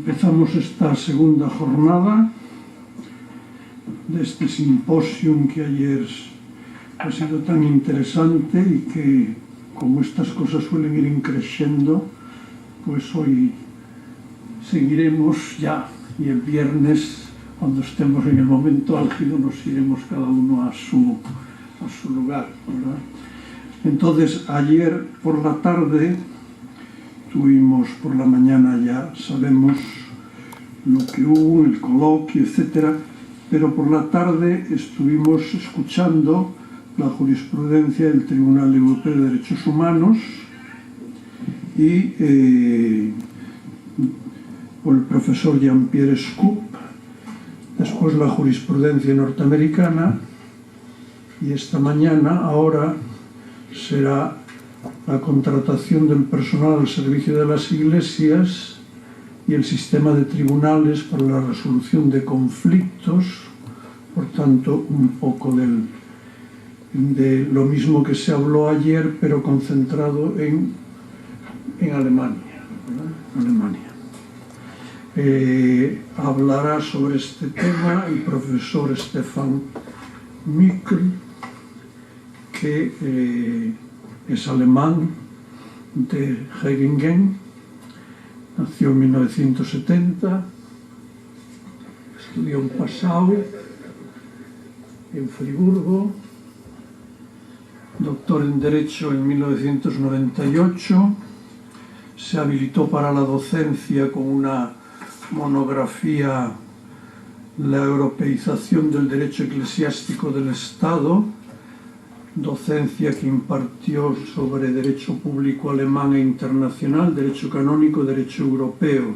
Empezamos esta segunda jornada de este simposium que ayer ha sido tan interesante y que, como estas cosas suelen ir creciendo, pues hoy seguiremos ya, y el viernes, cuando estemos en el momento álgido, nos iremos cada uno a su lugar, ¿verdad? Entonces, ayer por la tarde tuvimos, por la mañana ya sabemos lo que hubo, el coloquio, etcétera, pero por la tarde estuvimos escuchando la jurisprudencia del Tribunal Europeo de Derechos Humanos y por el profesor Jean-Pierre Scoop, después la jurisprudencia norteamericana, y esta mañana, ahora, será la contratación del personal al servicio de las iglesias y el sistema de tribunales para la resolución de conflictos, por tanto, un poco de lo mismo que se habló ayer, pero concentrado en Alemania, ¿verdad? Alemania. Hablará sobre este tema el profesor Stefan Mikl, que es alemán de Heggingen, nació en 1970, estudió en Passau, en Friburgo, doctor en Derecho en 1998, se habilitó para la docencia con una monografía, La europeización del derecho eclesiástico del Estado, docencia que impartió sobre derecho público alemán e internacional, derecho canónico, derecho europeo,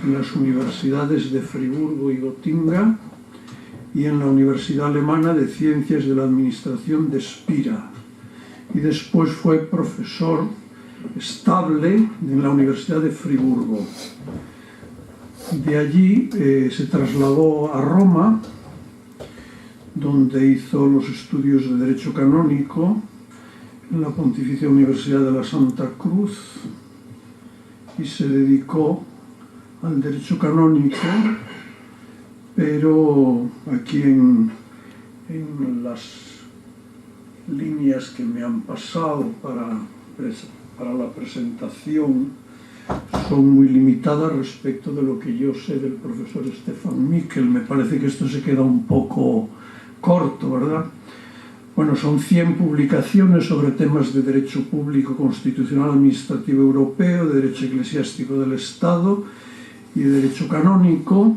en las universidades de Friburgo y Gotinga y en la Universidad Alemana de Ciencias de la Administración de Spira. Y después fue profesor estable en la Universidad de Friburgo. De allí se trasladó a Roma, donde hizo los estudios de Derecho Canónico en la Pontificia Universidad de la Santa Cruz y se dedicó al Derecho Canónico, pero aquí en las líneas que me han pasado para la presentación son muy limitadas respecto de lo que yo sé del profesor Stefan Mikl. Me parece que esto se queda un poco corto, ¿verdad? Bueno, son 100 publicaciones sobre temas de derecho público, constitucional, administrativo europeo, de derecho eclesiástico del Estado y de derecho canónico.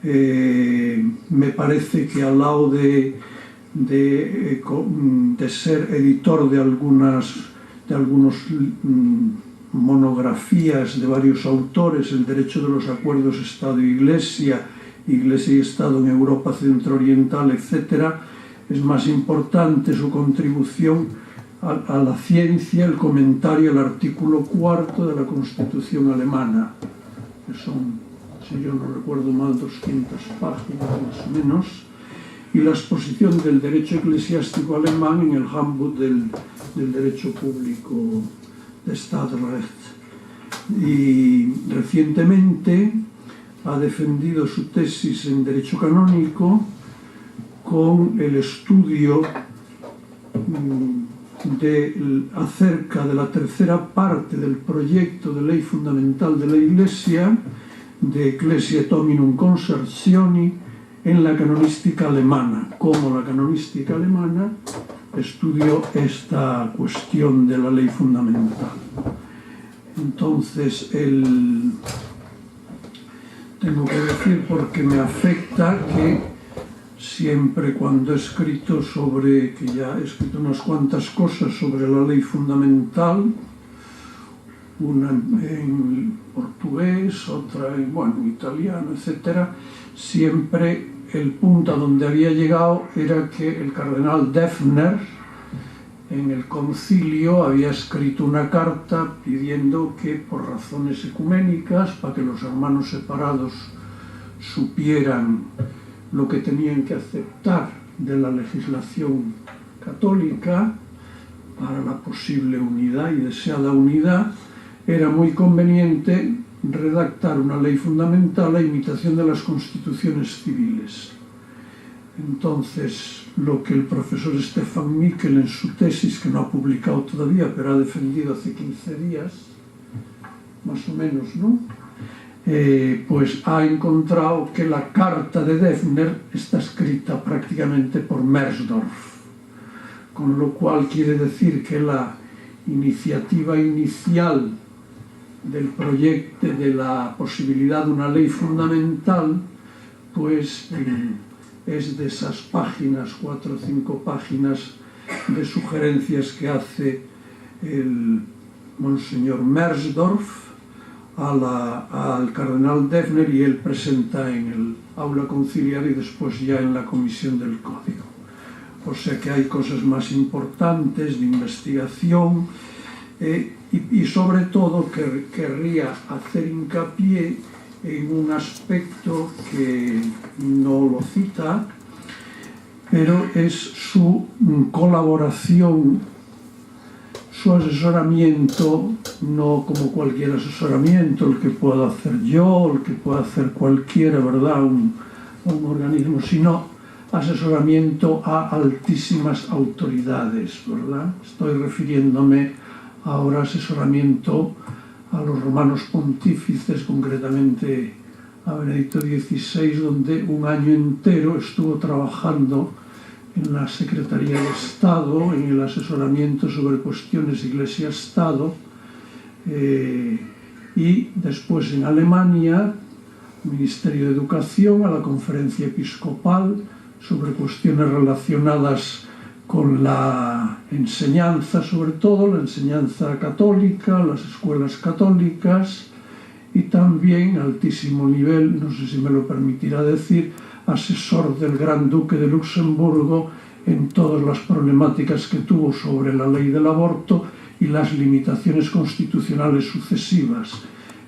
Me parece que al lado de ser editor de algunas monografías de varios autores, el derecho de los acuerdos Estado e Iglesia, Iglesia y Estado en Europa Centro-Oriental, etc., es más importante su contribución a la ciencia, el comentario al artículo 4 de la Constitución alemana, que son, si yo no recuerdo mal, 200 páginas más o menos, y la exposición del derecho eclesiástico alemán en el Handbuch del derecho público de Stadtrecht. Y recientemente ha defendido su tesis en Derecho Canónico con el estudio acerca de la tercera parte del proyecto de ley fundamental de la Iglesia, de Ecclesiae Dominum Consortioni, en la canonística alemana. Como la canonística alemana estudió esta cuestión de la ley fundamental. Entonces, tengo que decir, porque me afecta, que siempre cuando he escrito que ya he escrito unas cuantas cosas sobre la ley fundamental, una en portugués, otra en italiano, etc., siempre el punto a donde había llegado era que el cardenal Deffner en el concilio había escrito una carta pidiendo que, por razones ecuménicas, para que los hermanos separados supieran lo que tenían que aceptar de la legislación católica para la posible unidad y deseada unidad, era muy conveniente redactar una ley fundamental a imitación de las constituciones civiles. Entonces, lo que el profesor Stefan Mikl en su tesis, que no ha publicado todavía, pero ha defendido hace 15 días, más o menos, ¿no? Pues ha encontrado que la carta de Deffner está escrita prácticamente por Mersdorf, con lo cual quiere decir que la iniciativa inicial del proyecto, de la posibilidad de una ley fundamental, pues es de esas páginas, 4 o 5 páginas de sugerencias que hace el monseñor Mersdorf al cardenal Deffner, y él presenta en el aula conciliar y después ya en la comisión del código. O sea que hay cosas más importantes de investigación, y sobre todo querría hacer hincapié en un aspecto que no lo cita, pero es su colaboración, su asesoramiento, no como cualquier asesoramiento, el que pueda hacer yo, el que pueda hacer cualquiera, ¿verdad?, un organismo, sino asesoramiento a altísimas autoridades, ¿verdad? Estoy refiriéndome ahora a asesoramiento a los romanos pontífices, concretamente a Benedicto XVI, donde un año entero estuvo trabajando en la Secretaría de Estado, en el asesoramiento sobre cuestiones Iglesia-Estado, y después en Alemania, Ministerio de Educación, a la Conferencia Episcopal, sobre cuestiones relacionadas con la enseñanza, sobre todo la enseñanza católica, las escuelas católicas, y también altísimo nivel, no sé si me lo permitirá decir, asesor del Gran Duque de Luxemburgo en todas las problemáticas que tuvo sobre la ley del aborto y las limitaciones constitucionales sucesivas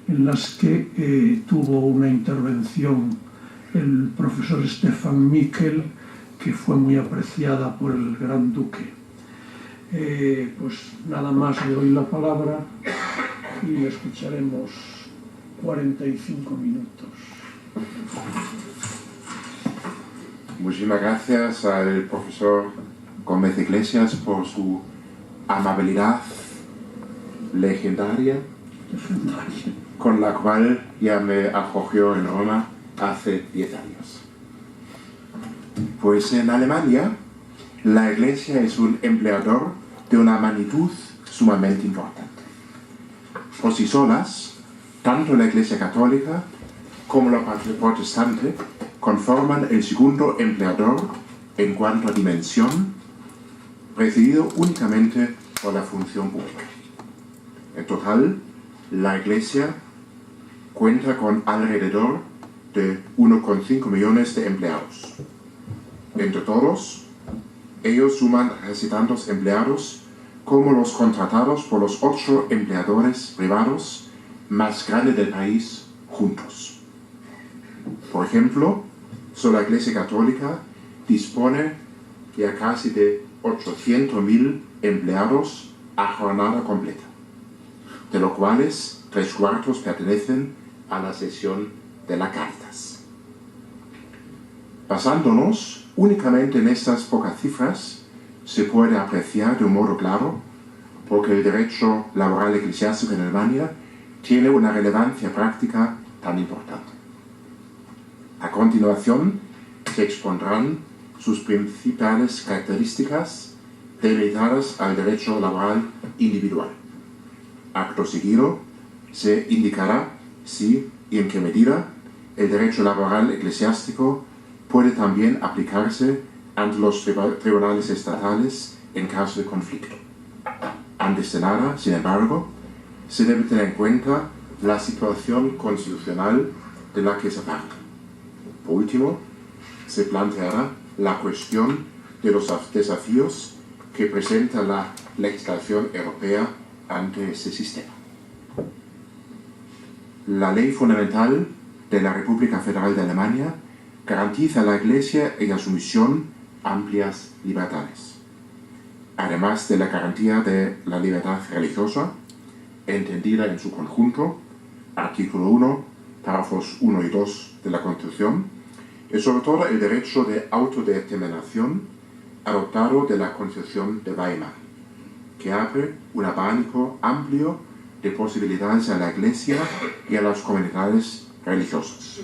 en las que tuvo una intervención el profesor Stefan Mikl, que fue muy apreciada por el Gran Duque. Pues nada más, le doy la palabra y le escucharemos 45 minutos. Muchísimas gracias al profesor Gómez Iglesias por su amabilidad legendaria, con la cual ya me acogió en Roma hace 10 años. Pues en Alemania, la Iglesia es un empleador de una magnitud sumamente importante. Por sí solas, tanto la Iglesia católica como la protestante conforman el segundo empleador en cuanto a dimensión, precedido únicamente por la función pública. En total, la Iglesia cuenta con alrededor de 1,5 millones de empleados. Entre todos, ellos suman casi tantos empleados como los contratados por los 8 empleadores privados más grandes del país juntos. Por ejemplo, solo la Iglesia Católica dispone ya casi de 800.000 empleados a jornada completa, de los cuales 3/4 pertenecen a la sección de la Cáritas. Basándonos únicamente en estas pocas cifras, se puede apreciar de un modo claro porque el derecho laboral eclesiástico en Alemania tiene una relevancia práctica tan importante. A continuación, se expondrán sus principales características delegadas al derecho laboral individual. Acto seguido, se indicará si y en qué medida el derecho laboral eclesiástico puede también aplicarse ante los tribunales estatales en caso de conflicto. Antes de nada, sin embargo, se debe tener en cuenta la situación constitucional de la que se parte. Por último, se planteará la cuestión de los desafíos que presenta la legislación europea ante este sistema. La Ley Fundamental de la República Federal de Alemania garantiza a la Iglesia y a su misión amplias libertades. Además de la garantía de la libertad religiosa, entendida en su conjunto, artículo 1, párrafos 1 y 2 de la Constitución, es sobre todo el derecho de autodeterminación adoptado de la Constitución de Weimar, que abre un abanico amplio de posibilidades a la Iglesia y a las comunidades religiosas.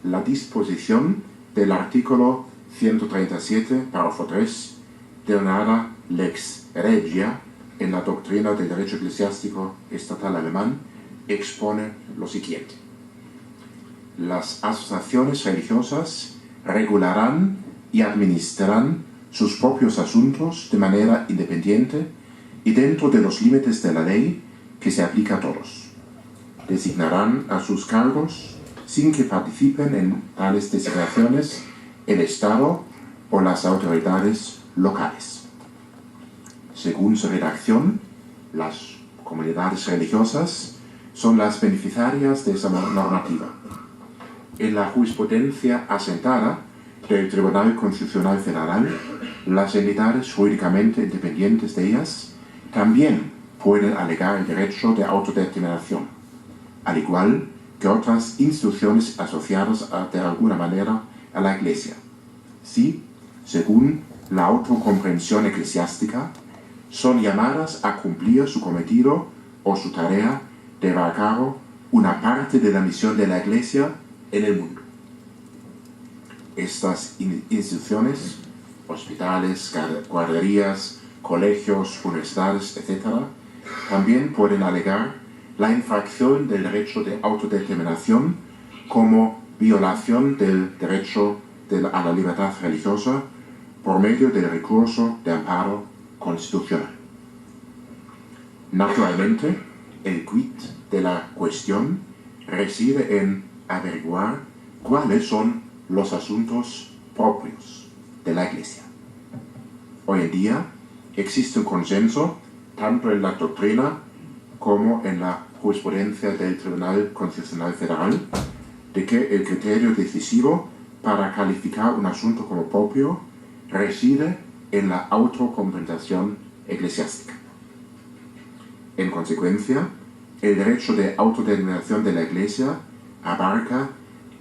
La disposición del artículo 137, párrafo 3, denominada Lex Regia en la doctrina del derecho eclesiástico estatal alemán, expone lo siguiente. Las asociaciones religiosas regularán y administrarán sus propios asuntos de manera independiente y dentro de los límites de la ley que se aplica a todos. Designarán a sus cargos sin que participen en tales designaciones el Estado o las autoridades locales. Según su redacción, las comunidades religiosas son las beneficiarias de esa normativa. En la jurisprudencia asentada del Tribunal Constitucional Federal, las entidades jurídicamente independientes de ellas también pueden alegar el derecho de autodeterminación, al igual que otras instituciones asociadas de alguna manera a la Iglesia, si, según la autocomprensión eclesiástica, son llamadas a cumplir su cometido o su tarea de llevar a cabo una parte de la misión de la Iglesia en el mundo. Estas instituciones, hospitales, guarderías, colegios, universidades, etc., también pueden alegar la infracción del derecho de autodeterminación como violación del derecho a la libertad religiosa por medio del recurso de amparo constitucional. Naturalmente, el quid de la cuestión reside en averiguar cuáles son los asuntos propios de la Iglesia. Hoy en día existe un consenso, tanto en la doctrina como en la jurisprudencia del Tribunal Constitucional Federal, de que el criterio decisivo para calificar un asunto como propio reside en la autocompensación eclesiástica. En consecuencia, el derecho de autodeterminación de la Iglesia abarca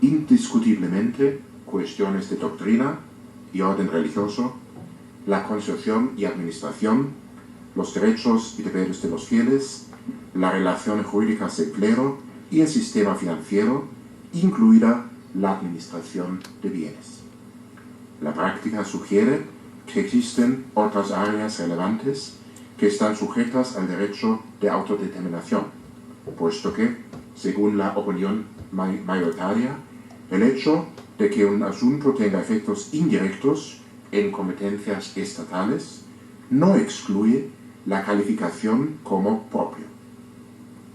indiscutiblemente cuestiones de doctrina y orden religioso, la constitución y administración, los derechos y deberes de los fieles, las relaciones jurídicas del clero y el sistema financiero, incluida la administración de bienes. La práctica sugiere que existen otras áreas relevantes que están sujetas al derecho de autodeterminación, puesto que, según la opinión mayoritaria, el hecho de que un asunto tenga efectos indirectos en competencias estatales no excluye la calificación como propio.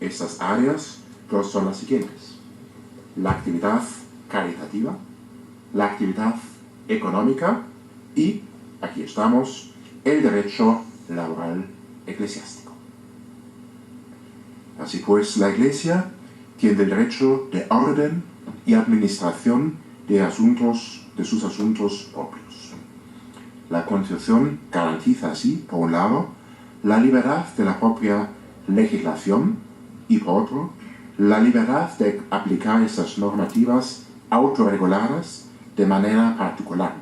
Estas áreas son las siguientes: la actividad caritativa, la actividad económica y, aquí estamos, el derecho laboral eclesiástico. Así pues, la Iglesia tiene el derecho de orden y administración de sus asuntos propios. La Constitución garantiza así, por un lado, la libertad de la propia legislación y, por otro, la libertad de aplicar estas normativas autorreguladas de manera particular,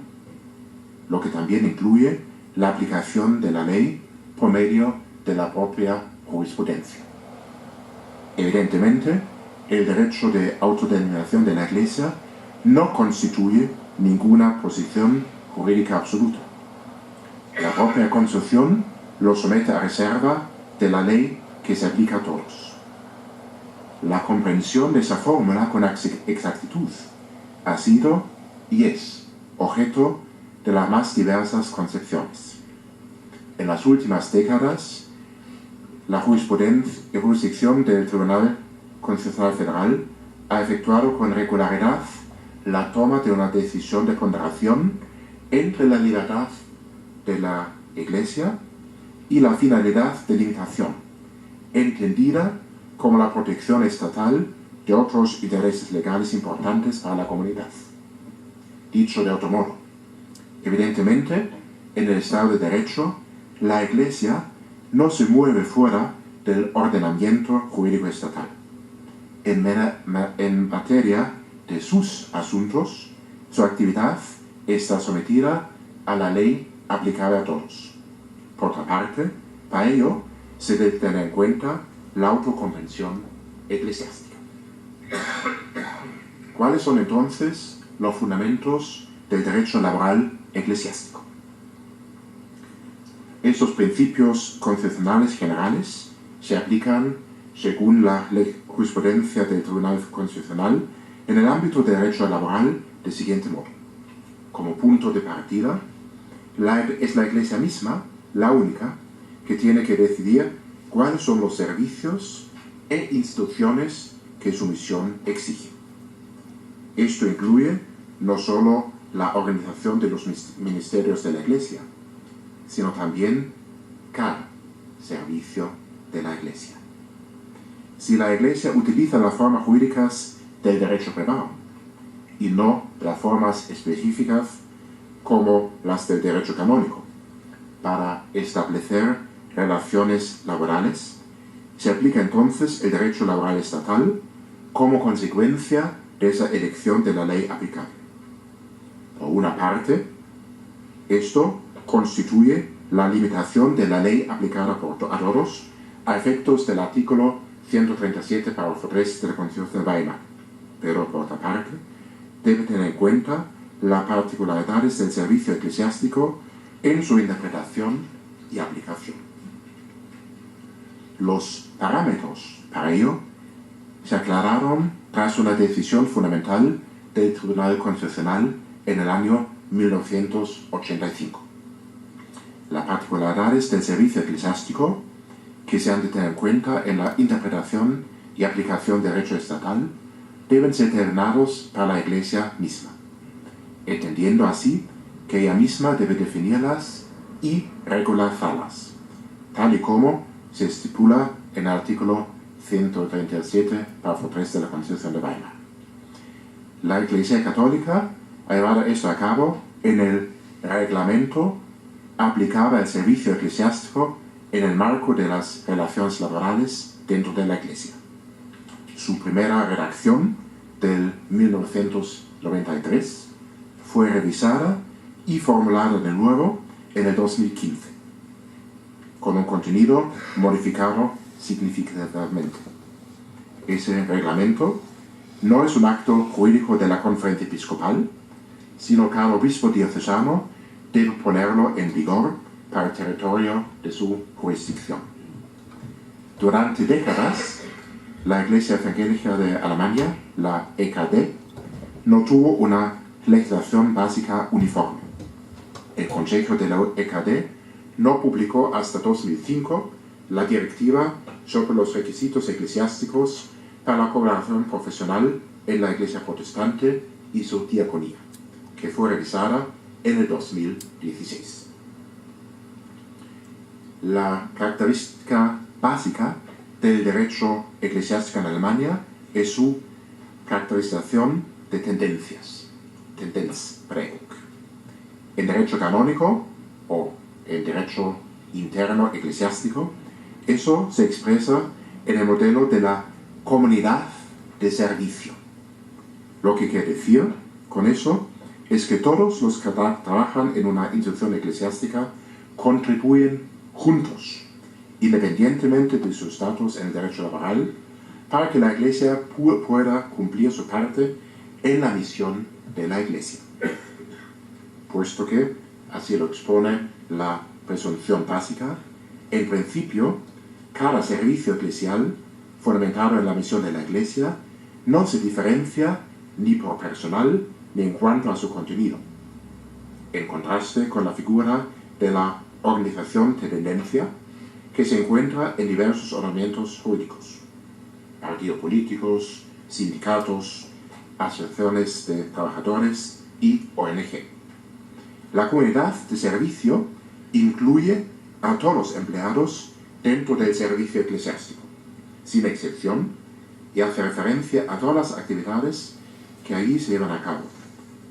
lo que también incluye la aplicación de la ley por medio de la propia jurisprudencia. Evidentemente, el derecho de autodeterminación de la Iglesia no constituye ninguna posición jurídica absoluta. La propia Constitución lo somete a reserva de la ley que se aplica a todos. La comprensión de esa fórmula con exactitud ha sido y es objeto de las más diversas concepciones. En las últimas décadas, la jurisdicción del Tribunal Constitucional Federal ha efectuado con regularidad la toma de una decisión de ponderación entre la libertad de la Iglesia y la finalidad de limitación, entendida como la protección estatal de otros intereses legales importantes para la comunidad. Dicho de otro modo, evidentemente, en el Estado de Derecho, la Iglesia no se mueve fuera del ordenamiento jurídico estatal. en materia de sus asuntos, su actividad está sometida a la ley aplicable a todos. Por otra parte, para ello se debe tener en cuenta la autoconvención eclesiástica. ¿Cuáles son entonces los fundamentos del derecho laboral eclesiástico? Estos principios constitucionales generales se aplican, según la jurisprudencia del Tribunal Constitucional, en el ámbito del derecho laboral del siguiente modo. Como punto de partida, es la Iglesia misma la única que tiene que decidir cuáles son los servicios e instituciones que su misión exige. Esto incluye no solo la organización de los ministerios de la Iglesia, sino también cada servicio de la Iglesia. Si la Iglesia utiliza las formas jurídicas del derecho privado y no las formas específicas como las del derecho canónico para establecer relaciones laborales, se aplica entonces el derecho laboral estatal como consecuencia de esa elección de la ley aplicable. Por una parte, esto constituye la limitación de la ley aplicada a todos a efectos del artículo 137, párrafo 3 de la Constitución de Weimar. Pero, por otra parte, debe tener en cuenta las particularidades del servicio eclesiástico en su interpretación y aplicación. Los parámetros para ello se aclararon tras una decisión fundamental del Tribunal Constitucional en el año 1985. Las particularidades del servicio eclesiástico que se han de tener en cuenta en la interpretación y aplicación del derecho estatal deben ser determinados para la Iglesia misma, entendiendo así que ella misma debe definirlas y regularizarlas, tal y como se estipula en el artículo 137, párrafo 3 de la Constitución de Weimar. La Iglesia Católica ha llevado esto a cabo en el reglamento aplicable al servicio eclesiástico en el marco de las relaciones laborales dentro de la Iglesia. Su primera redacción del 1993 fue revisada y formulada de nuevo en el 2015, con un contenido modificado significativamente. Ese reglamento no es un acto jurídico de la Conferencia Episcopal, sino que cada obispo diocesano debe ponerlo en vigor para el territorio de su jurisdicción. Durante décadas, la Iglesia Evangélica de Alemania, la EKD, no tuvo una legislación básica uniforme. El Consejo de la EKD no publicó hasta 2005 la directiva sobre los requisitos eclesiásticos para la colaboración profesional en la Iglesia protestante y su diaconía, que fue revisada en el 2016. La característica básica del derecho eclesiástico en Alemania es su caracterización de tendencias, Tendenzprägung. En derecho canónico o en derecho interno eclesiástico, eso se expresa en el modelo de la comunidad de servicio. Lo que quiere decir con eso es que todos los que trabajan en una institución eclesiástica contribuyen juntos, independientemente de su estatus en el derecho laboral, para que la Iglesia pueda cumplir su parte en la misión de la Iglesia. Puesto que, así lo expone la presunción básica, en principio, cada servicio eclesial fundamentado en la misión de la Iglesia no se diferencia ni por personal ni en cuanto a su contenido, en contraste con la figura de la organización de tendencia que se encuentra en diversos ordenamientos jurídicos, partidos políticos, sindicatos, asociaciones de trabajadores y ONG. La comunidad de servicio incluye a todos los empleados dentro del servicio eclesiástico, sin excepción, y hace referencia a todas las actividades que allí se llevan a cabo,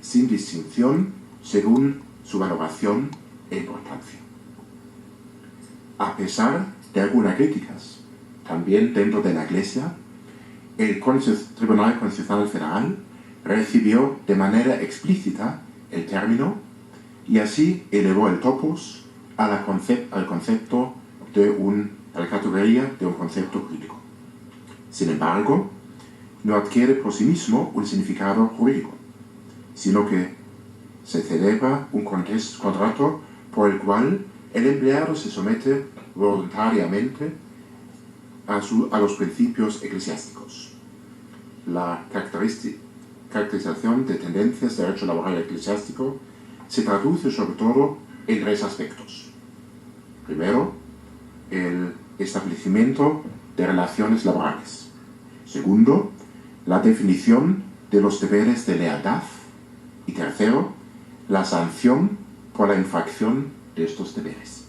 sin distinción según su valoración e importancia. A pesar de algunas críticas, también dentro de la Iglesia, el Tribunal Constitucional Federal recibió de manera explícita el término y así elevó el topos al concepto a la categoría de un concepto jurídico. Sin embargo, no adquiere por sí mismo un significado jurídico, sino que se celebra un contrato por el cual el empleado se somete voluntariamente a los principios eclesiásticos. La caracterización de tendencias de derecho laboral eclesiástico se traduce sobre todo en tres aspectos. Primero, el establecimiento de relaciones laborales. Segundo, la definición de los deberes de lealtad. Y tercero, la sanción por la infracción de estos deberes.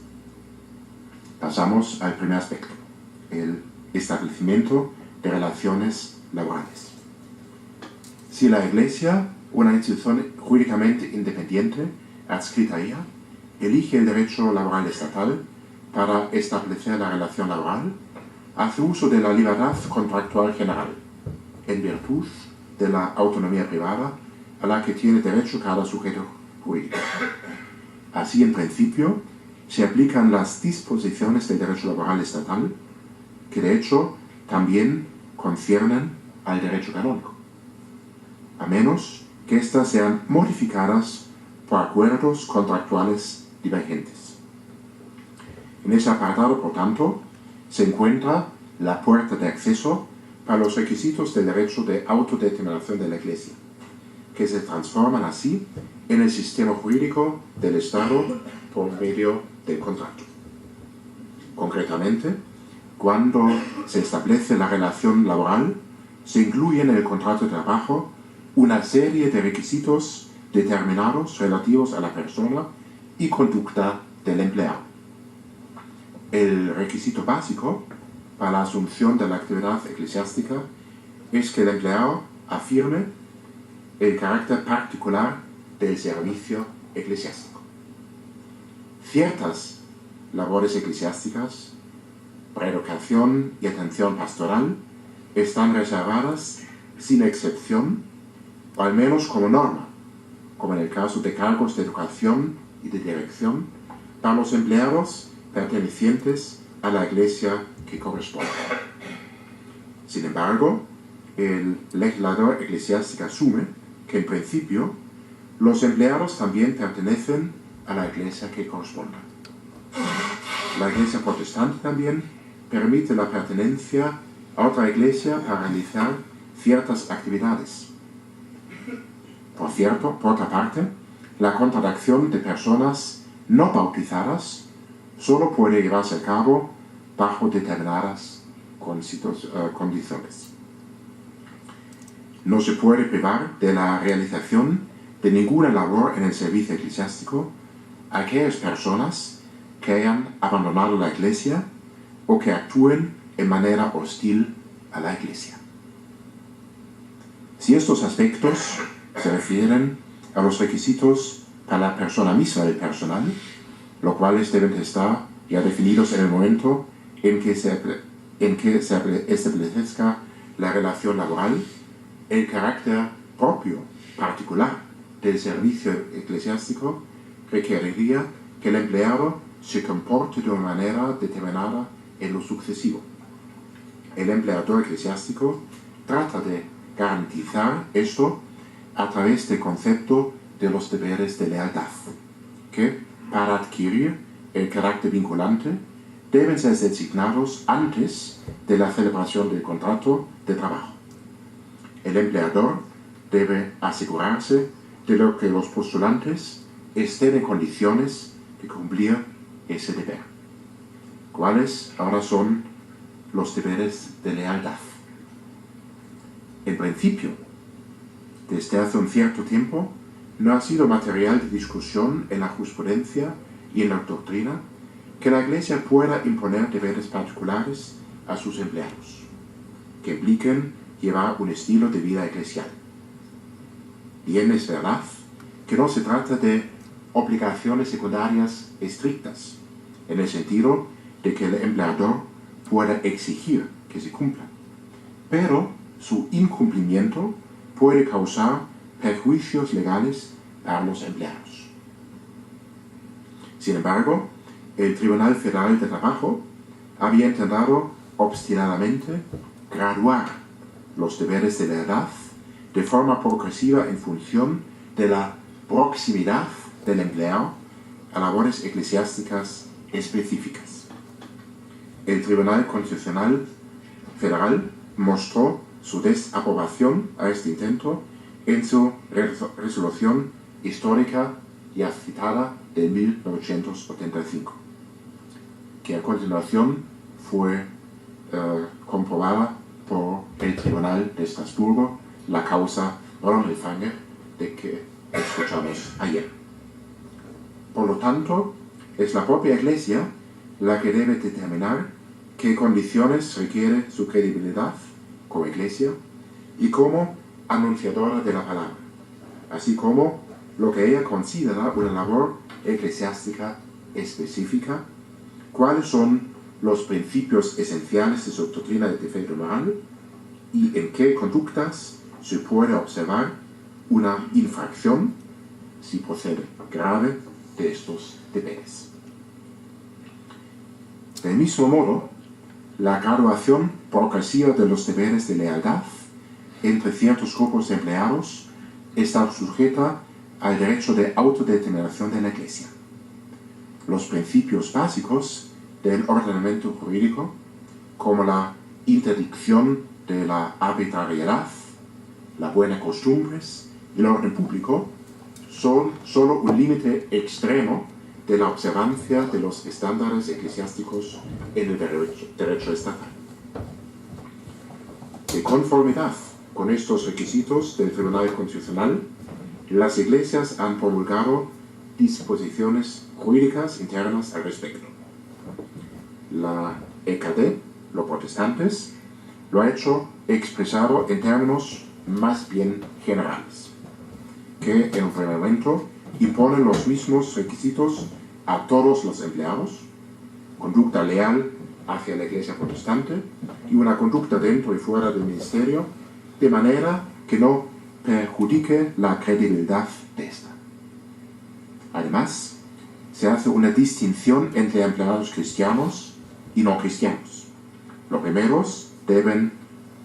Pasamos al primer aspecto, el establecimiento de relaciones laborales. Si la Iglesia, una institución jurídicamente independiente, adscrita a ella, elige el derecho laboral estatal para establecer la relación laboral, hace uso de la libertad contractual general, en virtud de la autonomía privada a la que tiene derecho cada sujeto jurídico. Así, en principio, se aplican las disposiciones del derecho laboral estatal, que de hecho también conciernen al derecho canónico, a menos que éstas sean modificadas por acuerdos contractuales divergentes. En ese apartado, por tanto, se encuentra la puerta de acceso para los requisitos del derecho de autodeterminación de la Iglesia, que se transforman así en el sistema jurídico del Estado por medio del contrato. Concretamente, cuando se establece la relación laboral, se incluye en el contrato de trabajo una serie de requisitos determinados relativos a la persona y conducta del empleado. El requisito básico para la asunción de la actividad eclesiástica es que el empleado afirme el carácter particular del servicio eclesiástico. Ciertas labores eclesiásticas, preeducación y atención pastoral, están reservadas sin excepción, o al menos como norma, como en el caso de cargos de educación y de dirección, para los empleados pertenecientes a la Iglesia que corresponde. Sin embargo, el legislador eclesiástico asume que en principio los empleados también pertenecen a la Iglesia que corresponde. La Iglesia protestante también permite la pertenencia a otra iglesia para realizar ciertas actividades. Por otra parte, la contratación de personas no bautizadas solo puede llevarse a cabo bajo determinadas condiciones. No se puede privar de la realización de ninguna labor en el servicio eclesiástico a aquellas personas que hayan abandonado la Iglesia o que actúen en manera hostil a la Iglesia. Si estos aspectos se refieren a los requisitos para la persona misma del personal, los cuales deben estar ya definidos en el momento en que se establezca la relación laboral, el carácter propio, particular del servicio eclesiástico requeriría que el empleado se comporte de una manera determinada en lo sucesivo. El empleador eclesiástico trata de garantizar esto a través del concepto de los deberes de lealtad, que, para adquirir el carácter vinculante, deben ser designados antes de la celebración del contrato de trabajo. El empleador debe asegurarse de que los postulantes estén en condiciones de cumplir ese deber. ¿Cuáles ahora son los deberes de lealtad? En principio, desde hace un cierto tiempo, no ha sido material de discusión en la jurisprudencia y en la doctrina que la Iglesia pueda imponer deberes particulares a sus empleados, que impliquen llevar un estilo de vida eclesial. Bien es verdad que no se trata de obligaciones secundarias estrictas, en el sentido de que el empleador pueda exigir que se cumplan, pero su incumplimiento puede causar perjuicios legales para los empleados. Sin embargo, el Tribunal Federal de Trabajo había intentado obstinadamente graduar los deberes de lealtad de forma progresiva en función de la proximidad del empleado a labores eclesiásticas específicas. El Tribunal Constitucional Federal mostró su desaprobación a este intento en su resolución histórica ya citada de 1985, que a continuación fue comprobada por el Tribunal de Estrasburgo, la causa Rondelfanger de que escuchamos ayer. Por lo tanto, es la propia Iglesia la que debe determinar qué condiciones requiere su credibilidad como Iglesia y como anunciadora de la palabra, así como lo que ella considera una labor eclesiástica específica, cuáles son los principios esenciales de su doctrina de fe y moral y en qué conductas se puede observar una infracción si procede grave de estos deberes. Del mismo modo, la graduación progresiva de los deberes de lealtad entre ciertos grupos de empleados está sujeta al derecho de autodeterminación de la Iglesia. Los principios básicos del ordenamiento jurídico, como la interdicción de la arbitrariedad, las buenas costumbres y el orden público, son solo un límite extremo de la observancia de los estándares eclesiásticos en el derecho estatal. De conformidad con estos requisitos del Tribunal Constitucional, las iglesias han promulgado disposiciones jurídicas internas al respecto. La EKD, los protestantes, lo ha hecho expresado en términos más bien generales, que en un primer momento imponen los mismos requisitos a todos los empleados, conducta leal hacia la Iglesia protestante y una conducta dentro y fuera del ministerio, de manera que no perjudique la credibilidad de esta. Además, se hace una distinción entre empleados cristianos y no cristianos. Los primeros deben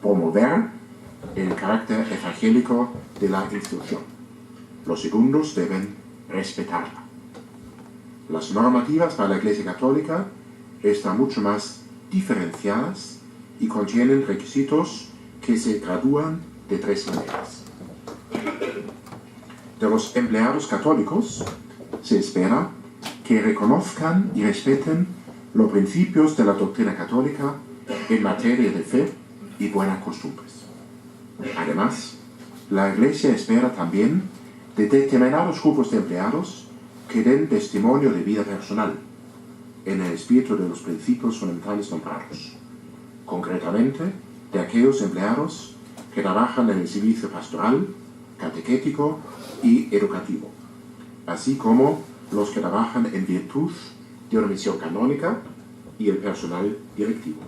promover el carácter evangélico de la institución. Los segundos deben respetarla. Las normativas para la Iglesia Católica están mucho más diferenciadas y contienen requisitos que se gradúan de tres maneras. De los empleados católicos se espera que reconozcan y respeten los principios de la doctrina católica en materia de fe y buenas costumbres. Además, la Iglesia espera también de determinados grupos de empleados que den testimonio de vida personal en el espíritu de los principios fundamentales nombrados, concretamente de aquellos empleados que trabajan en el servicio pastoral, catequético y educativo, así como los que trabajan en virtud de una misión canónica y el personal directivo.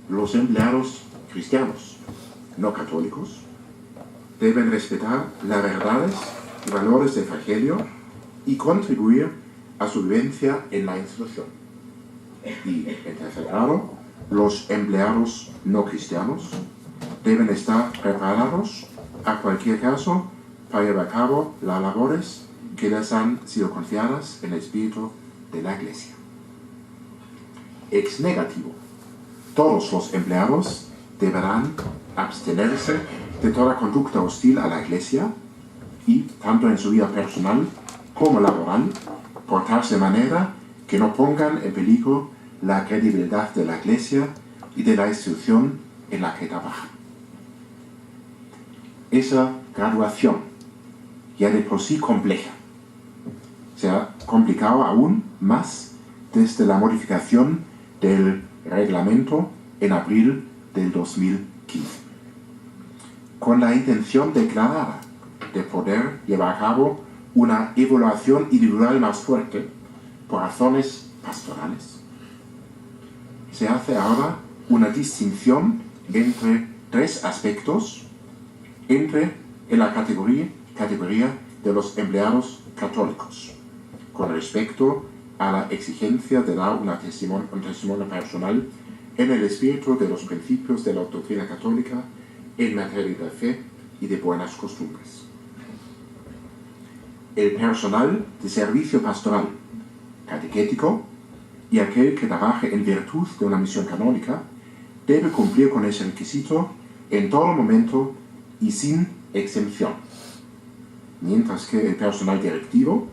Los empleados cristianos, no católicos, deben respetar las verdades y valores del Evangelio y contribuir a su vivencia en la institución. Y, en tercer grado, los empleados no cristianos deben estar preparados a cualquier caso para llevar a cabo las labores que les han sido confiadas en el espíritu de la Iglesia. Ex negativo, todos los empleados deberán abstenerse de toda conducta hostil a la Iglesia y, tanto en su vida personal como laboral, portarse de manera que no pongan en peligro la credibilidad de la Iglesia y de la institución en la que trabajan. Esa graduación, ya de por sí compleja, se ha complicado aún más desde la modificación del reglamento en abril del 2015, con la intención declarada de poder llevar a cabo una evaluación individual más fuerte por razones pastorales. Se hace ahora una distinción entre tres aspectos en la categoría de los empleados católicos, con respecto a la exigencia de dar un testimonio personal en el espíritu de los principios de la doctrina católica en materia de fe y de buenas costumbres. El personal de servicio pastoral, catequético y aquel que trabaje en virtud de una misión canónica debe cumplir con ese requisito en todo momento y sin exención, mientras que el personal directivo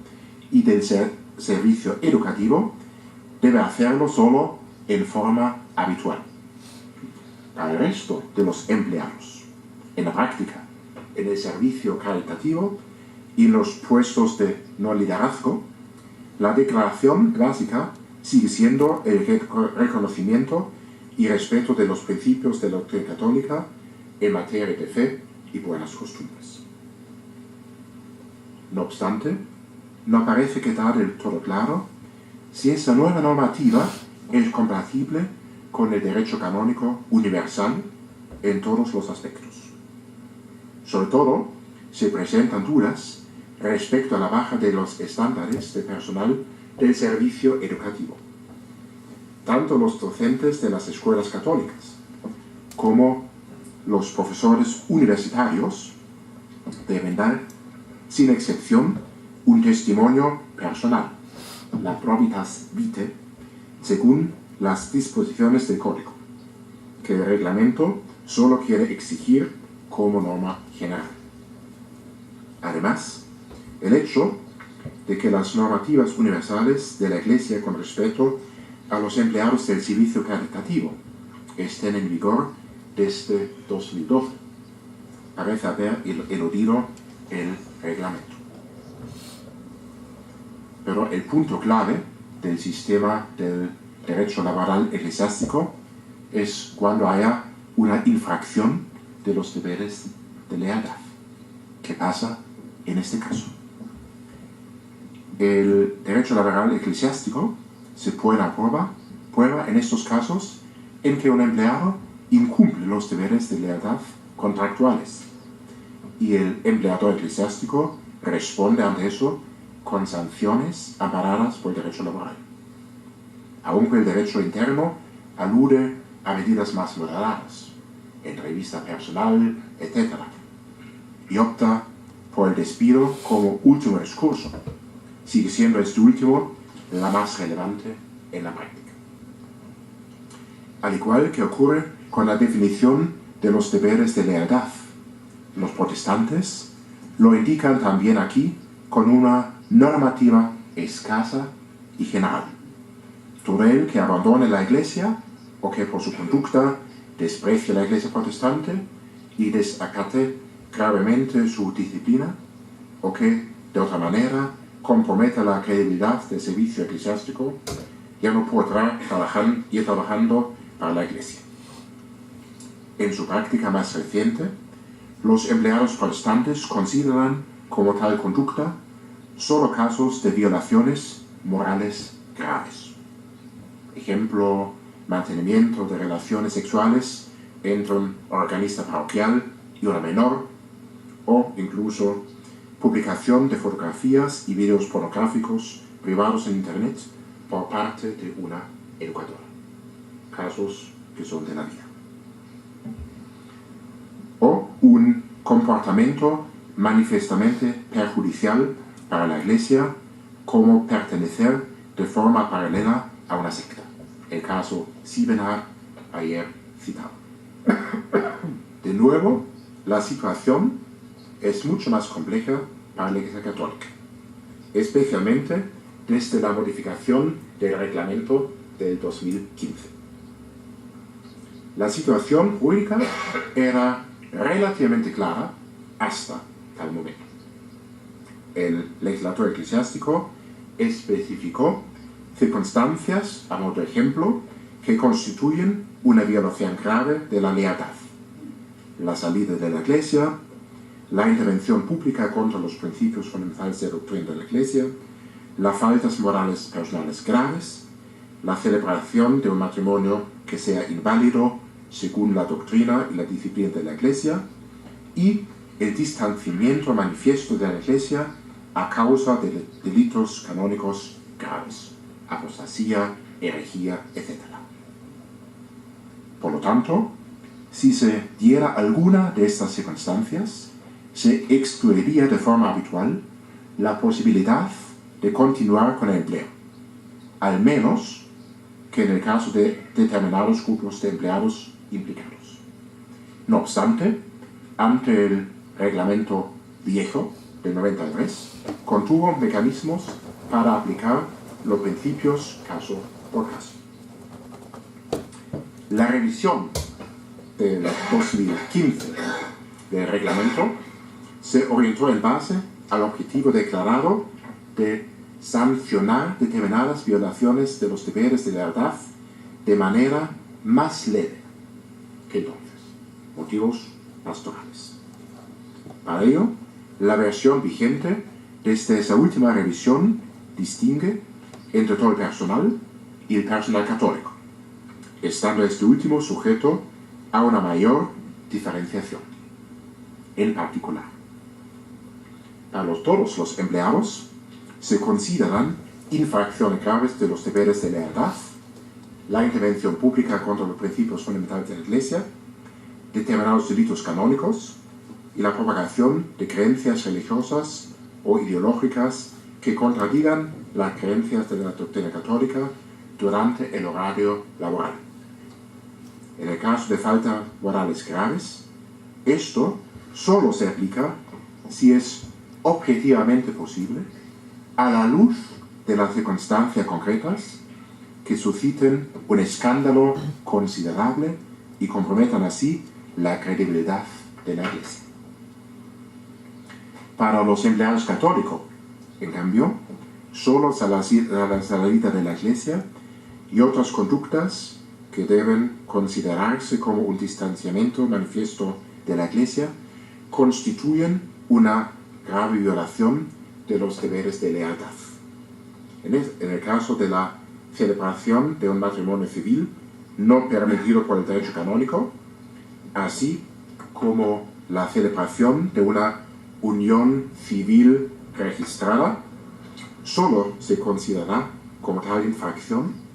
y del servicio educativo debe hacerlo solo en forma habitual. Para el resto de los empleados, en la práctica, en el servicio caritativo y en los puestos de no liderazgo, la declaración básica sigue siendo el reconocimiento y respeto de los principios de la doctrina católica en materia de fe y buenas costumbres. No obstante, no parece quedar del todo claro si esta nueva normativa es compatible con el derecho canónico universal en todos los aspectos. Sobre todo, se presentan dudas respecto a la baja de los estándares de personal del servicio educativo. Tanto los docentes de las escuelas católicas como los profesores universitarios deben dar, sin excepción, un testimonio personal, la probitas vitae, según las disposiciones del código, que el reglamento solo quiere exigir como norma general. Además, el hecho de que las normativas universales de la Iglesia con respecto a los empleados del servicio caritativo estén en vigor desde 2012 parece haber eludido el reglamento. Pero el punto clave del sistema del derecho laboral eclesiástico es cuando haya una infracción de los deberes de lealtad. ¿Qué pasa en este caso? El derecho laboral eclesiástico se pone a prueba en estos casos en que un empleado incumple los deberes de lealtad contractuales y el empleador eclesiástico responde ante eso con sanciones amparadas por el derecho laboral. Aunque el derecho interno alude a medidas más moderadas, entrevista personal, etc., y opta por el despido como último recurso, sigue siendo este último la más relevante en la práctica. Al igual que ocurre con la definición de los deberes de lealtad, los protestantes lo indican también aquí con una normativa escasa y general. Todo el que abandone la Iglesia o que por su conducta desprecie la Iglesia protestante y desacate gravemente su disciplina, o que de otra manera comprometa la credibilidad del servicio eclesiástico, ya no podrá ir trabajando para la Iglesia. En su práctica más reciente, los empleados protestantes consideran como tal conducta solo casos de violaciones morales graves. Ejemplo, mantenimiento de relaciones sexuales entre un organista parroquial y una menor, o incluso publicación de fotografías y videos pornográficos privados en Internet por parte de una educadora. Casos que son de la vida. O un comportamiento manifiestamente perjudicial para la Iglesia, como pertenecer de forma paralela a una secta. El caso Siebenaar, ayer citado. De nuevo, la situación es mucho más compleja para la Iglesia Católica, especialmente desde la modificación del reglamento del 2015. La situación jurídica era relativamente clara hasta tal momento. El legislador eclesiástico especificó circunstancias, a modo de ejemplo, que constituyen una violación grave de la lealtad: la salida de la Iglesia, la intervención pública contra los principios fundamentales de la doctrina de la Iglesia, las faltas morales personales graves, la celebración de un matrimonio que sea inválido según la doctrina y la disciplina de la Iglesia, y el distanciamiento manifiesto de la Iglesia a causa de delitos canónicos graves, apostasía, herejía, etc. Por lo tanto, si se diera alguna de estas circunstancias, se excluiría de forma habitual la posibilidad de continuar con el empleo, al menos que en el caso de determinados grupos de empleados implicados. No obstante, ante el reglamento viejo del 93, contuvo mecanismos para aplicar los principios caso por caso. La revisión del 2015 del reglamento se orientó en base al objetivo declarado de sancionar determinadas violaciones de los deberes de lealtad de manera más leve que entonces, motivos pastorales. Para ello, la versión vigente desde esa última revisión distingue entre todo el personal y el personal católico, estando este último sujeto a una mayor diferenciación. En particular, para todos los empleados se consideran infracciones graves de los deberes de lealtad, la intervención pública contra los principios fundamentales de la Iglesia, determinados delitos canónicos y la propagación de creencias religiosas o ideológicas que contradigan las creencias de la doctrina católica durante el horario laboral. En el caso de faltas morales graves, esto solo se aplica si es objetivamente posible a la luz de las circunstancias concretas que susciten un escándalo considerable y comprometan así la credibilidad de la Iglesia. Para los empleados católicos, en cambio, solo a la salida de la Iglesia y otras conductas que deben considerarse como un distanciamiento manifiesto de la Iglesia constituyen una grave violación de los deberes de lealtad. En el caso de la celebración de un matrimonio civil no permitido por el derecho canónico, así como la celebración de una unión civil registrada, solo se considera como tal infracción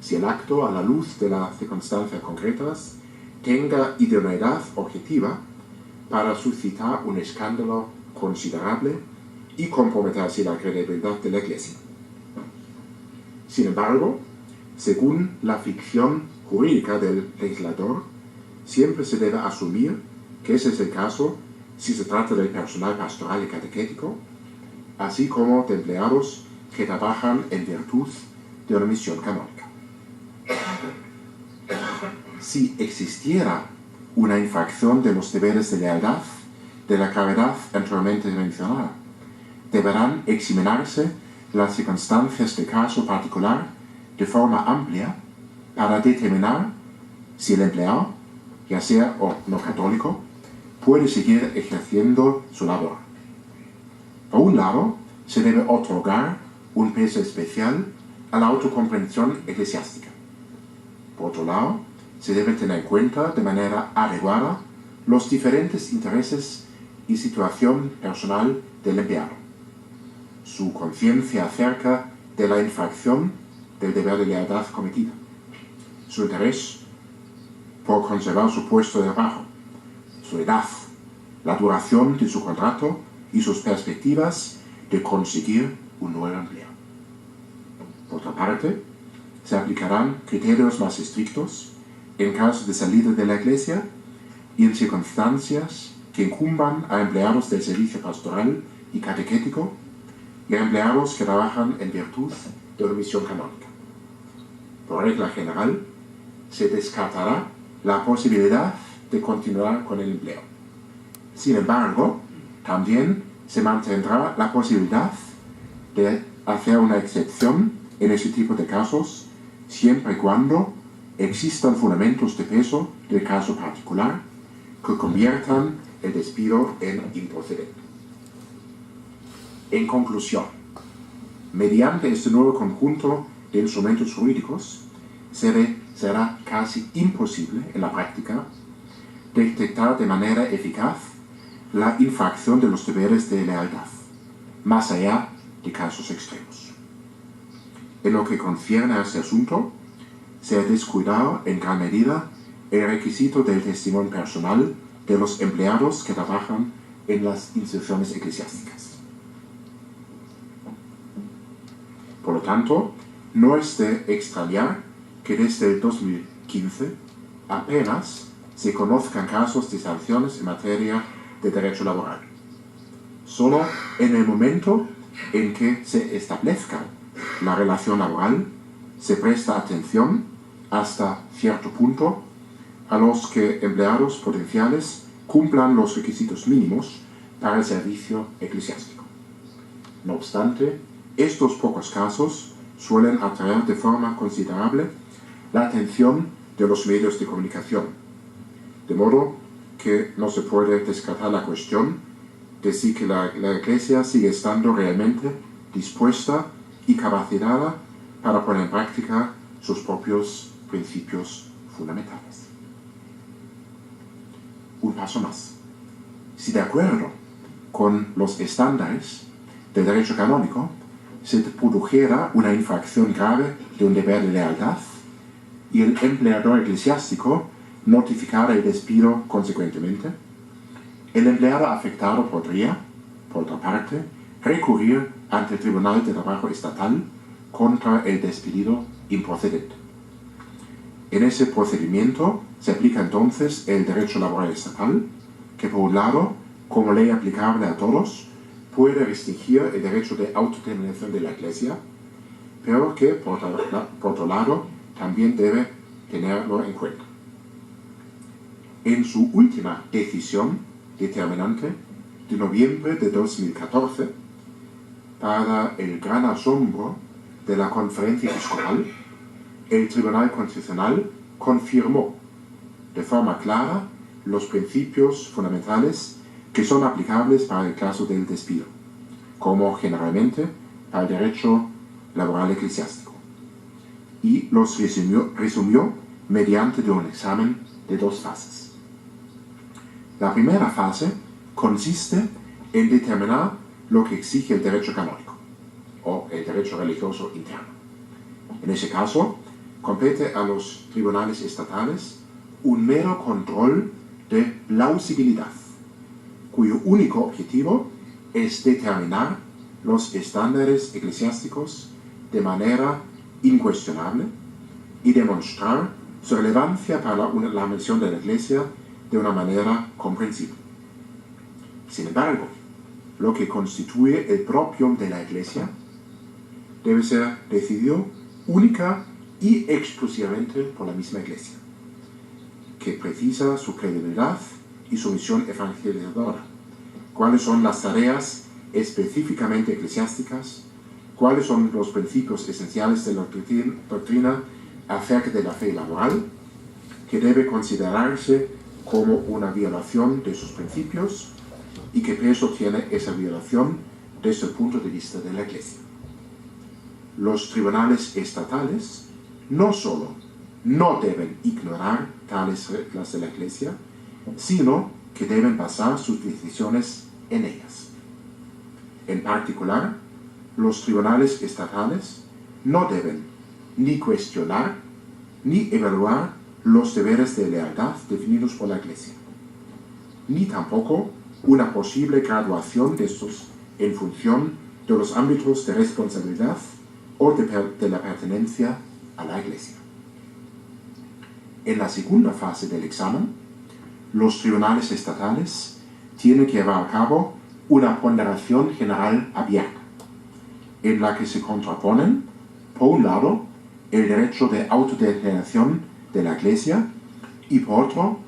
si el acto, a la luz de las circunstancias concretas, tenga idoneidad objetiva para suscitar un escándalo considerable y comprometer así la credibilidad de la Iglesia. Sin embargo, según la ficción jurídica del legislador, siempre se debe asumir que ese es el caso si se trata del personal pastoral y catequético, así como de empleados que trabajan en virtud de una misión canónica. Si existiera una infracción de los deberes de lealtad de la gravedad anteriormente mencionada, deberán examinarse las circunstancias de caso particular de forma amplia para determinar si el empleado, ya sea o no católico, puede seguir ejerciendo su labor. Por un lado, se debe otorgar un peso especial a la autocomprensión eclesiástica. Por otro lado, se debe tener en cuenta de manera adecuada los diferentes intereses y situación personal del empleado, su conciencia acerca de la infracción del deber de lealtad cometida, su interés por conservar su puesto de trabajo, su edad, la duración de su contrato y sus perspectivas de conseguir un nuevo empleo. Por otra parte, se aplicarán criterios más estrictos en caso de salida de la Iglesia y en circunstancias que incumban a empleados del servicio pastoral y catequético y a empleados que trabajan en virtud de una misión canónica. Por regla general, se descartará la posibilidad de continuar con el empleo. Sin embargo, también se mantendrá la posibilidad de hacer una excepción en ese tipo de casos, siempre y cuando existan fundamentos de peso del caso particular que conviertan el despido en improcedente. En conclusión, mediante este nuevo conjunto de instrumentos jurídicos, será casi imposible en la práctica detectar de manera eficaz la infracción de los deberes de lealtad, más allá de casos extremos. En lo que concierne a este asunto, se ha descuidado en gran medida el requisito del testimonio personal de los empleados que trabajan en las instituciones eclesiásticas. Por lo tanto, no es de extrañar que desde el 2015 apenas se conozcan casos de sanciones en materia de derecho laboral. Solo en el momento en que se establezca la relación laboral se presta atención hasta cierto punto a los que empleados potenciales cumplan los requisitos mínimos para el servicio eclesiástico. No obstante, estos pocos casos suelen atraer de forma considerable la atención de los medios de comunicación, de modo que no se puede descartar la cuestión de si que la Iglesia sigue estando realmente dispuesta y capacitada para poner en práctica sus propios principios fundamentales. Un paso más. Si de acuerdo con los estándares del derecho canónico se produjera una infracción grave de un deber de lealtad y el empleador eclesiástico notificara el despido consecuentemente, el empleado afectado podría, por otra parte, recurrir ante el Tribunal de Trabajo Estatal contra el despedido improcedente. En ese procedimiento se aplica entonces el derecho laboral estatal, que por un lado, como ley aplicable a todos, puede restringir el derecho de autodeterminación de la Iglesia, pero que, por otro lado, también debe tenerlo en cuenta. En su última decisión determinante de noviembre de 2014, para el gran asombro de la Conferencia Episcopal, el Tribunal Constitucional confirmó de forma clara los principios fundamentales que son aplicables para el caso del despido, como generalmente para el derecho laboral eclesiástico, y los resumió mediante un examen de 2 fases. La primera fase consiste en determinar lo que exige el derecho canónico, o el derecho religioso interno. En ese caso, compete a los tribunales estatales un mero control de plausibilidad, cuyo único objetivo es determinar los estándares eclesiásticos de manera incuestionable y demostrar su relevancia para la misión de la Iglesia de una manera comprensible. Sin embargo, lo que constituye el propio de la Iglesia debe ser decidido única y exclusivamente por la misma Iglesia, que precisa su credibilidad y su misión evangelizadora. ¿Cuáles son las tareas específicamente eclesiásticas? ¿Cuáles son los principios esenciales de la doctrina acerca de la fe laboral, que debe considerarse como una violación de sus principios y qué peso tiene esa violación desde el punto de vista de la Iglesia? Los tribunales estatales no solo no deben ignorar tales reglas de la Iglesia, sino que deben basar sus decisiones en ellas. En particular, los tribunales estatales no deben ni cuestionar ni evaluar los deberes de lealtad definidos por la Iglesia, ni tampoco una posible graduación de estos en función de los ámbitos de responsabilidad o de la pertenencia a la Iglesia. En la segunda fase del examen, los tribunales estatales tienen que llevar a cabo una ponderación general abierta, en la que se contraponen, por un lado, el derecho de autodeterminación de la Iglesia y, por otro,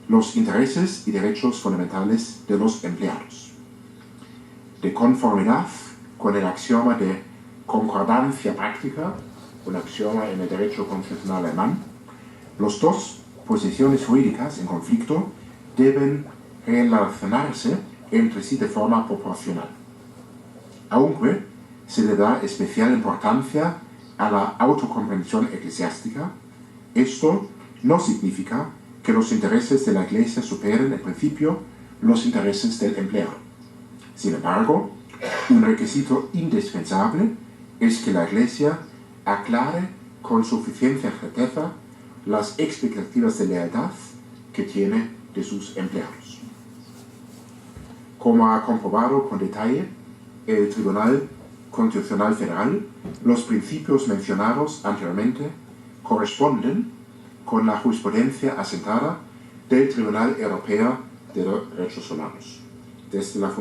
los intereses y derechos fundamentales de los empleados. De conformidad con el axioma de concordancia práctica, un axioma en el derecho constitucional alemán, las dos posiciones jurídicas en conflicto deben relacionarse entre sí de forma proporcional, aunque se le da especial importancia a la autocomprensión eclesiástica, esto no significa que los intereses de la Iglesia superen en principio los intereses del empleado. Sin embargo, un requisito indispensable es que la Iglesia aclare con suficiente certeza las expectativas de lealtad que tiene de sus empleados. Como ha comprobado con detalle el Tribunal Constitucional Federal, los principios mencionados anteriormente corresponden con la jurisprudencia asentada del Tribunal Europeo de Derechos Humanos, desde la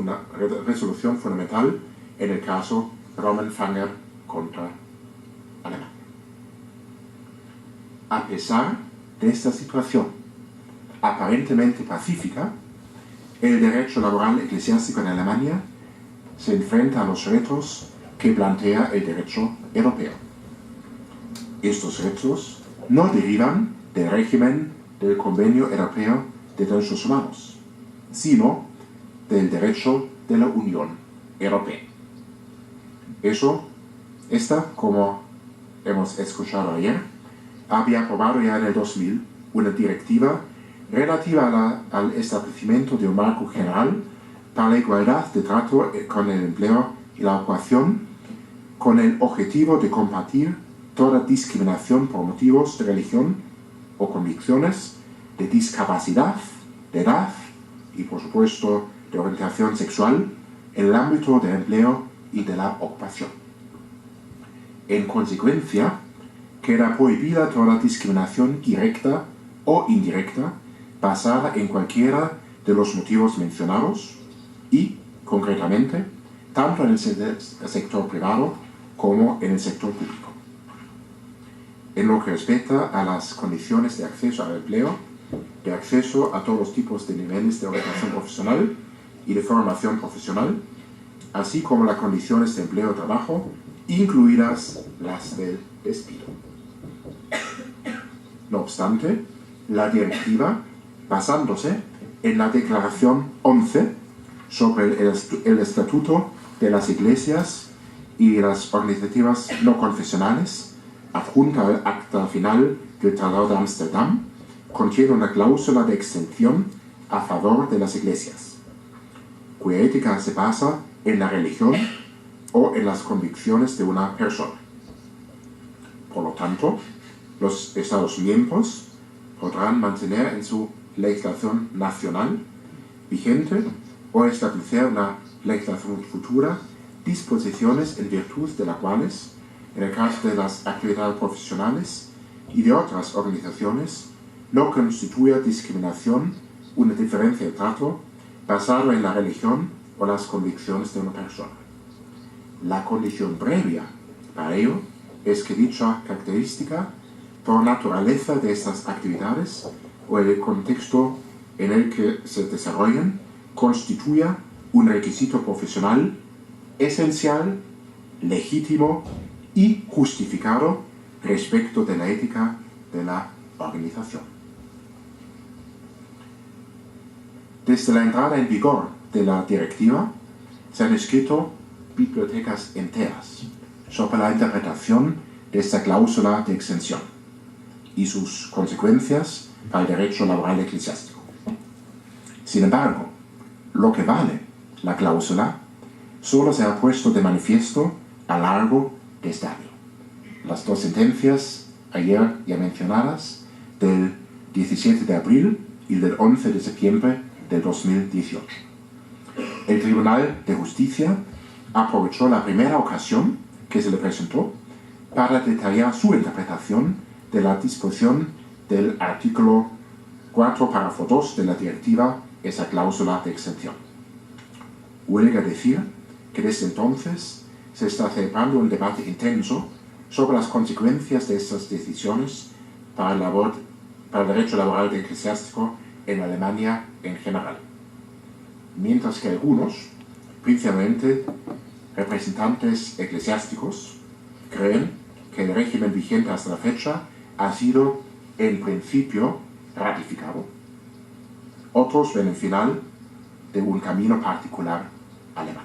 resolución fundamental en el caso Romenfanger contra Alemania. A pesar de esta situación aparentemente pacífica, el derecho laboral eclesiástico en Alemania se enfrenta a los retos que plantea el derecho europeo. Estos retos no derivan del régimen del Convenio Europeo de Derechos Humanos, sino del derecho de la Unión Europea. Esta, como hemos escuchado ayer, había aprobado ya en el 2000 una directiva relativa al establecimiento de un marco general para la igualdad de trato con el empleo y la ocupación, con el objetivo de combatir toda discriminación por motivos de religión o convicciones, de discapacidad, de edad y, por supuesto, de orientación sexual en el ámbito del empleo y de la ocupación. En consecuencia, queda prohibida toda discriminación directa o indirecta basada en cualquiera de los motivos mencionados y, concretamente, tanto en el sector privado como en el sector público. En lo que respecta a las condiciones de acceso al empleo, de acceso a todos los tipos de niveles de orientación profesional y de formación profesional, así como las condiciones de empleo y trabajo, incluidas las del despido. No obstante, la directiva, basándose en la Declaración 11 sobre el Estatuto de las Iglesias y las organizativas no confesionales, adjunta al acta final del Tratado de Ámsterdam, contiene una cláusula de exención a favor de las iglesias, cuya ética se basa en la religión o en las convicciones de una persona. Por lo tanto, los Estados miembros podrán mantener en su legislación nacional vigente o establecer una legislación futura disposiciones en virtud de las cuales, en el caso de las actividades profesionales y de otras organizaciones, no constituya discriminación una diferencia de trato basado en la religión o las convicciones de una persona. La condición previa para ello es que dicha característica, por naturaleza de estas actividades o el contexto en el que se desarrollan, constituya un requisito profesional esencial, legítimo y justificado respecto de la ética de la organización. Desde la entrada en vigor de la directiva, se han escrito bibliotecas enteras sobre la interpretación de esta cláusula de exención y sus consecuencias para el derecho laboral eclesiástico. Sin embargo, lo que vale la cláusula solo se ha puesto de manifiesto a lo largo de este año. Las dos sentencias ayer ya mencionadas, del 17 de abril y del 11 de septiembre del 2018. El Tribunal de Justicia aprovechó la primera ocasión que se le presentó para detallar su interpretación de la disposición del artículo 4, párrafo 2 de la directiva, esa cláusula de exención. Huelga decir que desde entonces se está celebrando un debate intenso sobre las consecuencias de estas decisiones para el derecho laboral eclesiástico en Alemania en general. Mientras que algunos, principalmente representantes eclesiásticos, creen que el régimen vigente hasta la fecha ha sido en principio ratificado, otros ven el final de un camino particular alemán.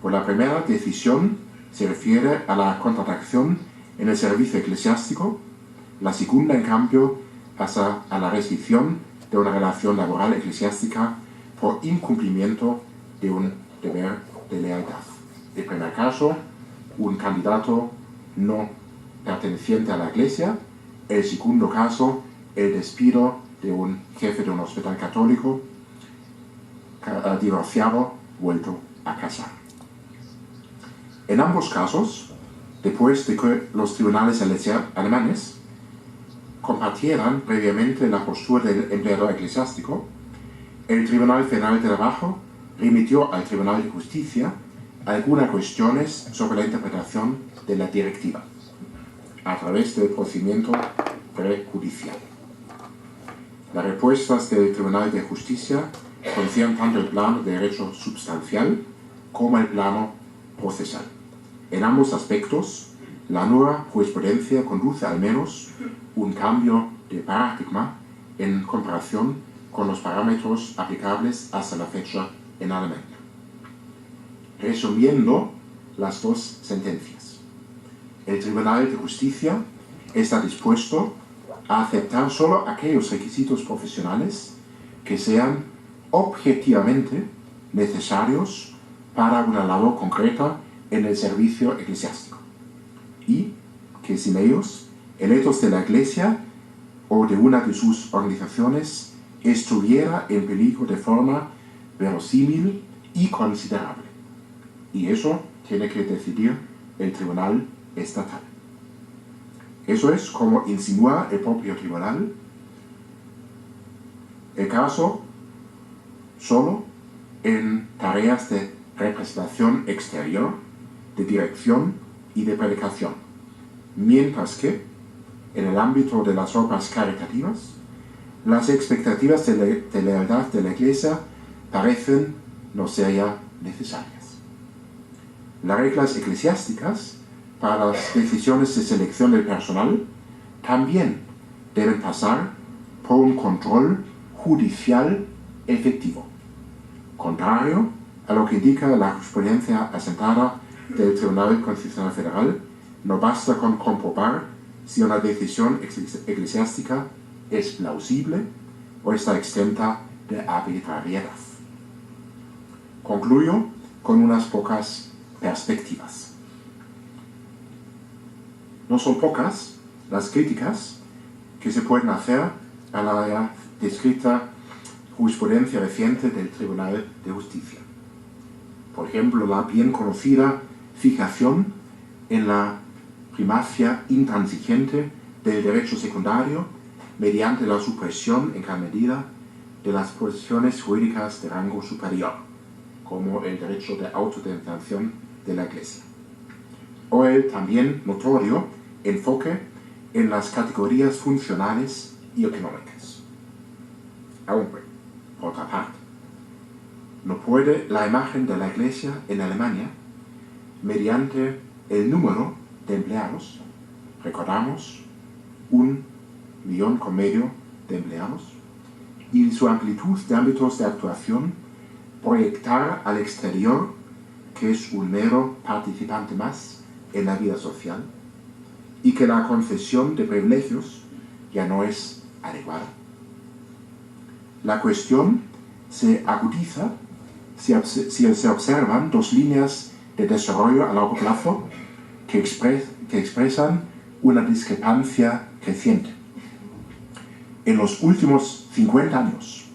Por la primera decisión se refiere a la contratación en el servicio eclesiástico. La segunda, en cambio, pasa a la rescisión de una relación laboral eclesiástica por incumplimiento de un deber de lealtad. El primer caso, un candidato no perteneciente a la iglesia. El segundo caso, el despido de un jefe de un hospital católico divorciado, vuelto a casar. En ambos casos, después de que los tribunales alemanes compartieran previamente la postura del empleador eclesiástico, el Tribunal Federal de Trabajo remitió al Tribunal de Justicia algunas cuestiones sobre la interpretación de la directiva a través del procedimiento prejudicial. Las respuestas del Tribunal de Justicia conciernen tanto el plano de derecho substancial como el plano procesal. En ambos aspectos, la nueva jurisprudencia conduce al menos un cambio de paradigma en comparación con los parámetros aplicables hasta la fecha en Alemania. Resumiendo las dos sentencias, el Tribunal de Justicia está dispuesto a aceptar solo aquellos requisitos profesionales que sean objetivamente necesarios para una labor concreta en el servicio eclesiástico, y que sin ellos el ethos de la Iglesia o de una de sus organizaciones estuviera en peligro de forma verosímil y considerable. Y eso tiene que decidir el tribunal estatal. Eso es como insinúa el propio tribunal. El caso solo en tareas de representación exterior, de dirección y de predicación, mientras que en el ámbito de las obras caritativas, las expectativas de lealtad de la Iglesia parecen no ser ya necesarias. Las reglas eclesiásticas para las decisiones de selección del personal también deben pasar por un control judicial efectivo, contrario a lo que indica la jurisprudencia asentada del Tribunal Constitucional Federal. No basta con comprobar si una decisión eclesiástica es plausible o está exenta de arbitrariedad. Concluyo con unas pocas perspectivas. No son pocas las críticas que se pueden hacer a la ya descrita jurisprudencia reciente del Tribunal de Justicia. Por ejemplo, la bien conocida fijación en la primacia intransigente del derecho secundario mediante la supresión en gran medida de las posiciones jurídicas de rango superior, como el derecho de autodeterminación de la Iglesia, o el también notorio enfoque en las categorías funcionales y económicas. Aunque, por otra parte, no puede la imagen de la Iglesia en Alemania, mediante el número de empleados, recordamos 1,5 millones de empleados, y su amplitud de ámbitos de actuación, proyectar al exterior que es un mero participante más en la vida social, y que la concesión de privilegios ya no es adecuada. La cuestión se agudiza si se observan dos líneas de desarrollo a largo plazo que expresan una discrepancia creciente. En los últimos 50 años,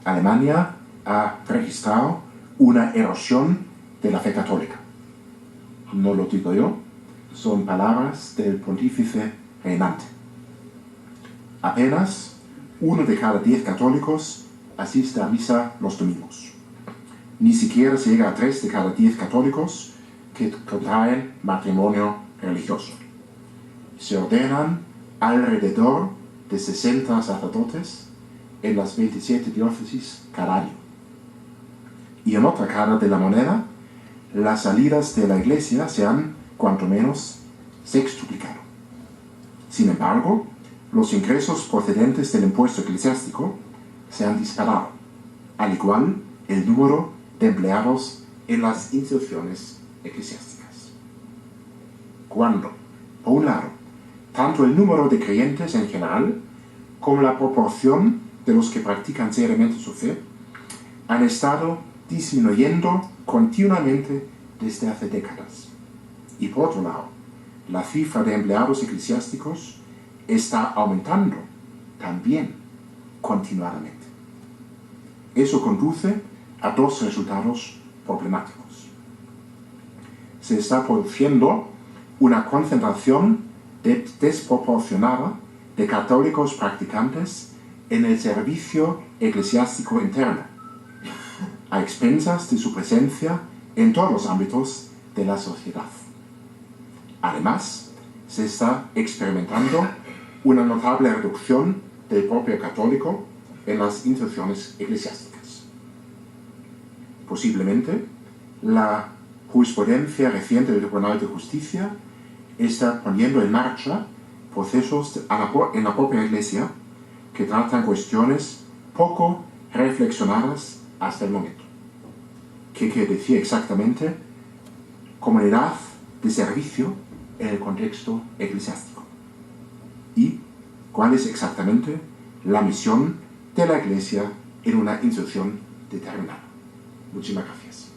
Alemania ha registrado una erosión de la fe católica. No lo digo yo, son palabras del pontífice reinante. Apenas 1 de cada 10 católicos asiste a misa los domingos. Ni siquiera se llega a 3 de cada 10 católicos que contraen matrimonio religioso. Se ordenan alrededor de 60 sacerdotes en las 27 diócesis cada año. Y en otra cara de la moneda, las salidas de la Iglesia se han, cuanto menos, sextuplicado. Sin embargo, los ingresos procedentes del impuesto eclesiástico se han disparado, al igual el número de empleados en las instituciones eclesiásticas. cuando, por un lado, tanto el número de creyentes en general como la proporción de los que practican seriamente su fe han estado disminuyendo continuamente desde hace décadas. Y por otro lado, la cifra de empleados eclesiásticos está aumentando también continuadamente. Eso conduce a dos resultados problemáticos. Se está produciendo una concentración desproporcionada de católicos practicantes en el servicio eclesiástico interno, a expensas de su presencia en todos los ámbitos de la sociedad. Además, se está experimentando una notable reducción del propio católico en las instituciones eclesiásticas. Posiblemente, la jurisprudencia reciente del Tribunal de Justicia está poniendo en marcha procesos en la propia Iglesia que tratan cuestiones poco reflexionadas hasta el momento. ¿Qué quiere decir exactamente comunidad de servicio en el contexto eclesiástico? ¿Y cuál es exactamente la misión de la Iglesia en una institución determinada? Muchísimas gracias.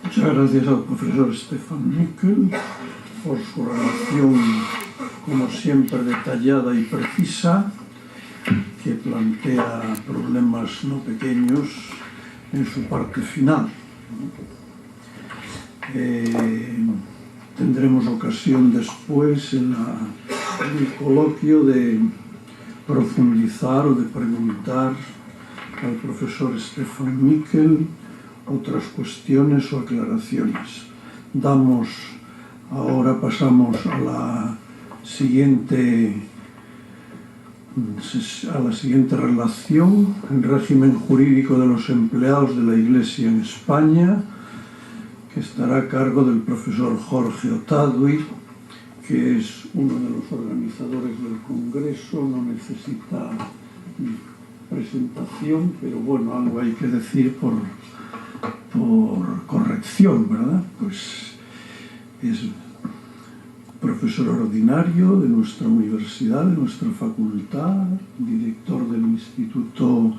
Muchas gracias al profesor Stefan Miquel por su relación, como siempre, detallada y precisa, que plantea problemas no pequeños en su parte final. Tendremos ocasión después en el coloquio de profundizar o de preguntar al profesor Stefan Miquel otras cuestiones o aclaraciones. Pasamos a la siguiente relación, el régimen jurídico de los empleados de la Iglesia en España, que estará a cargo del profesor Jorge Otadui, que es uno de los organizadores del Congreso. No necesita presentación, pero bueno, algo hay que decir por corrección, ¿verdad? Pues es profesor ordinario de nuestra universidad, de nuestra facultad, director del Instituto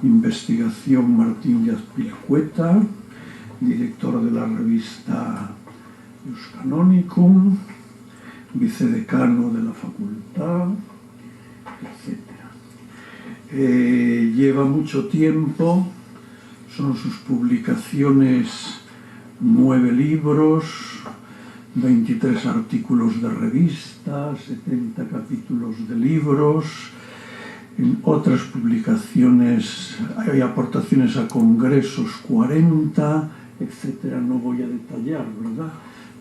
de Investigación Martín de Azpilicueta, director de la revista Ius Canonicum, vicedecano de la facultad, etc. Lleva mucho tiempo, son sus publicaciones 9 libros, 23 artículos de revista, 70 capítulos de libros, en otras publicaciones, hay aportaciones a congresos 40, etcétera. No voy a detallar, ¿verdad?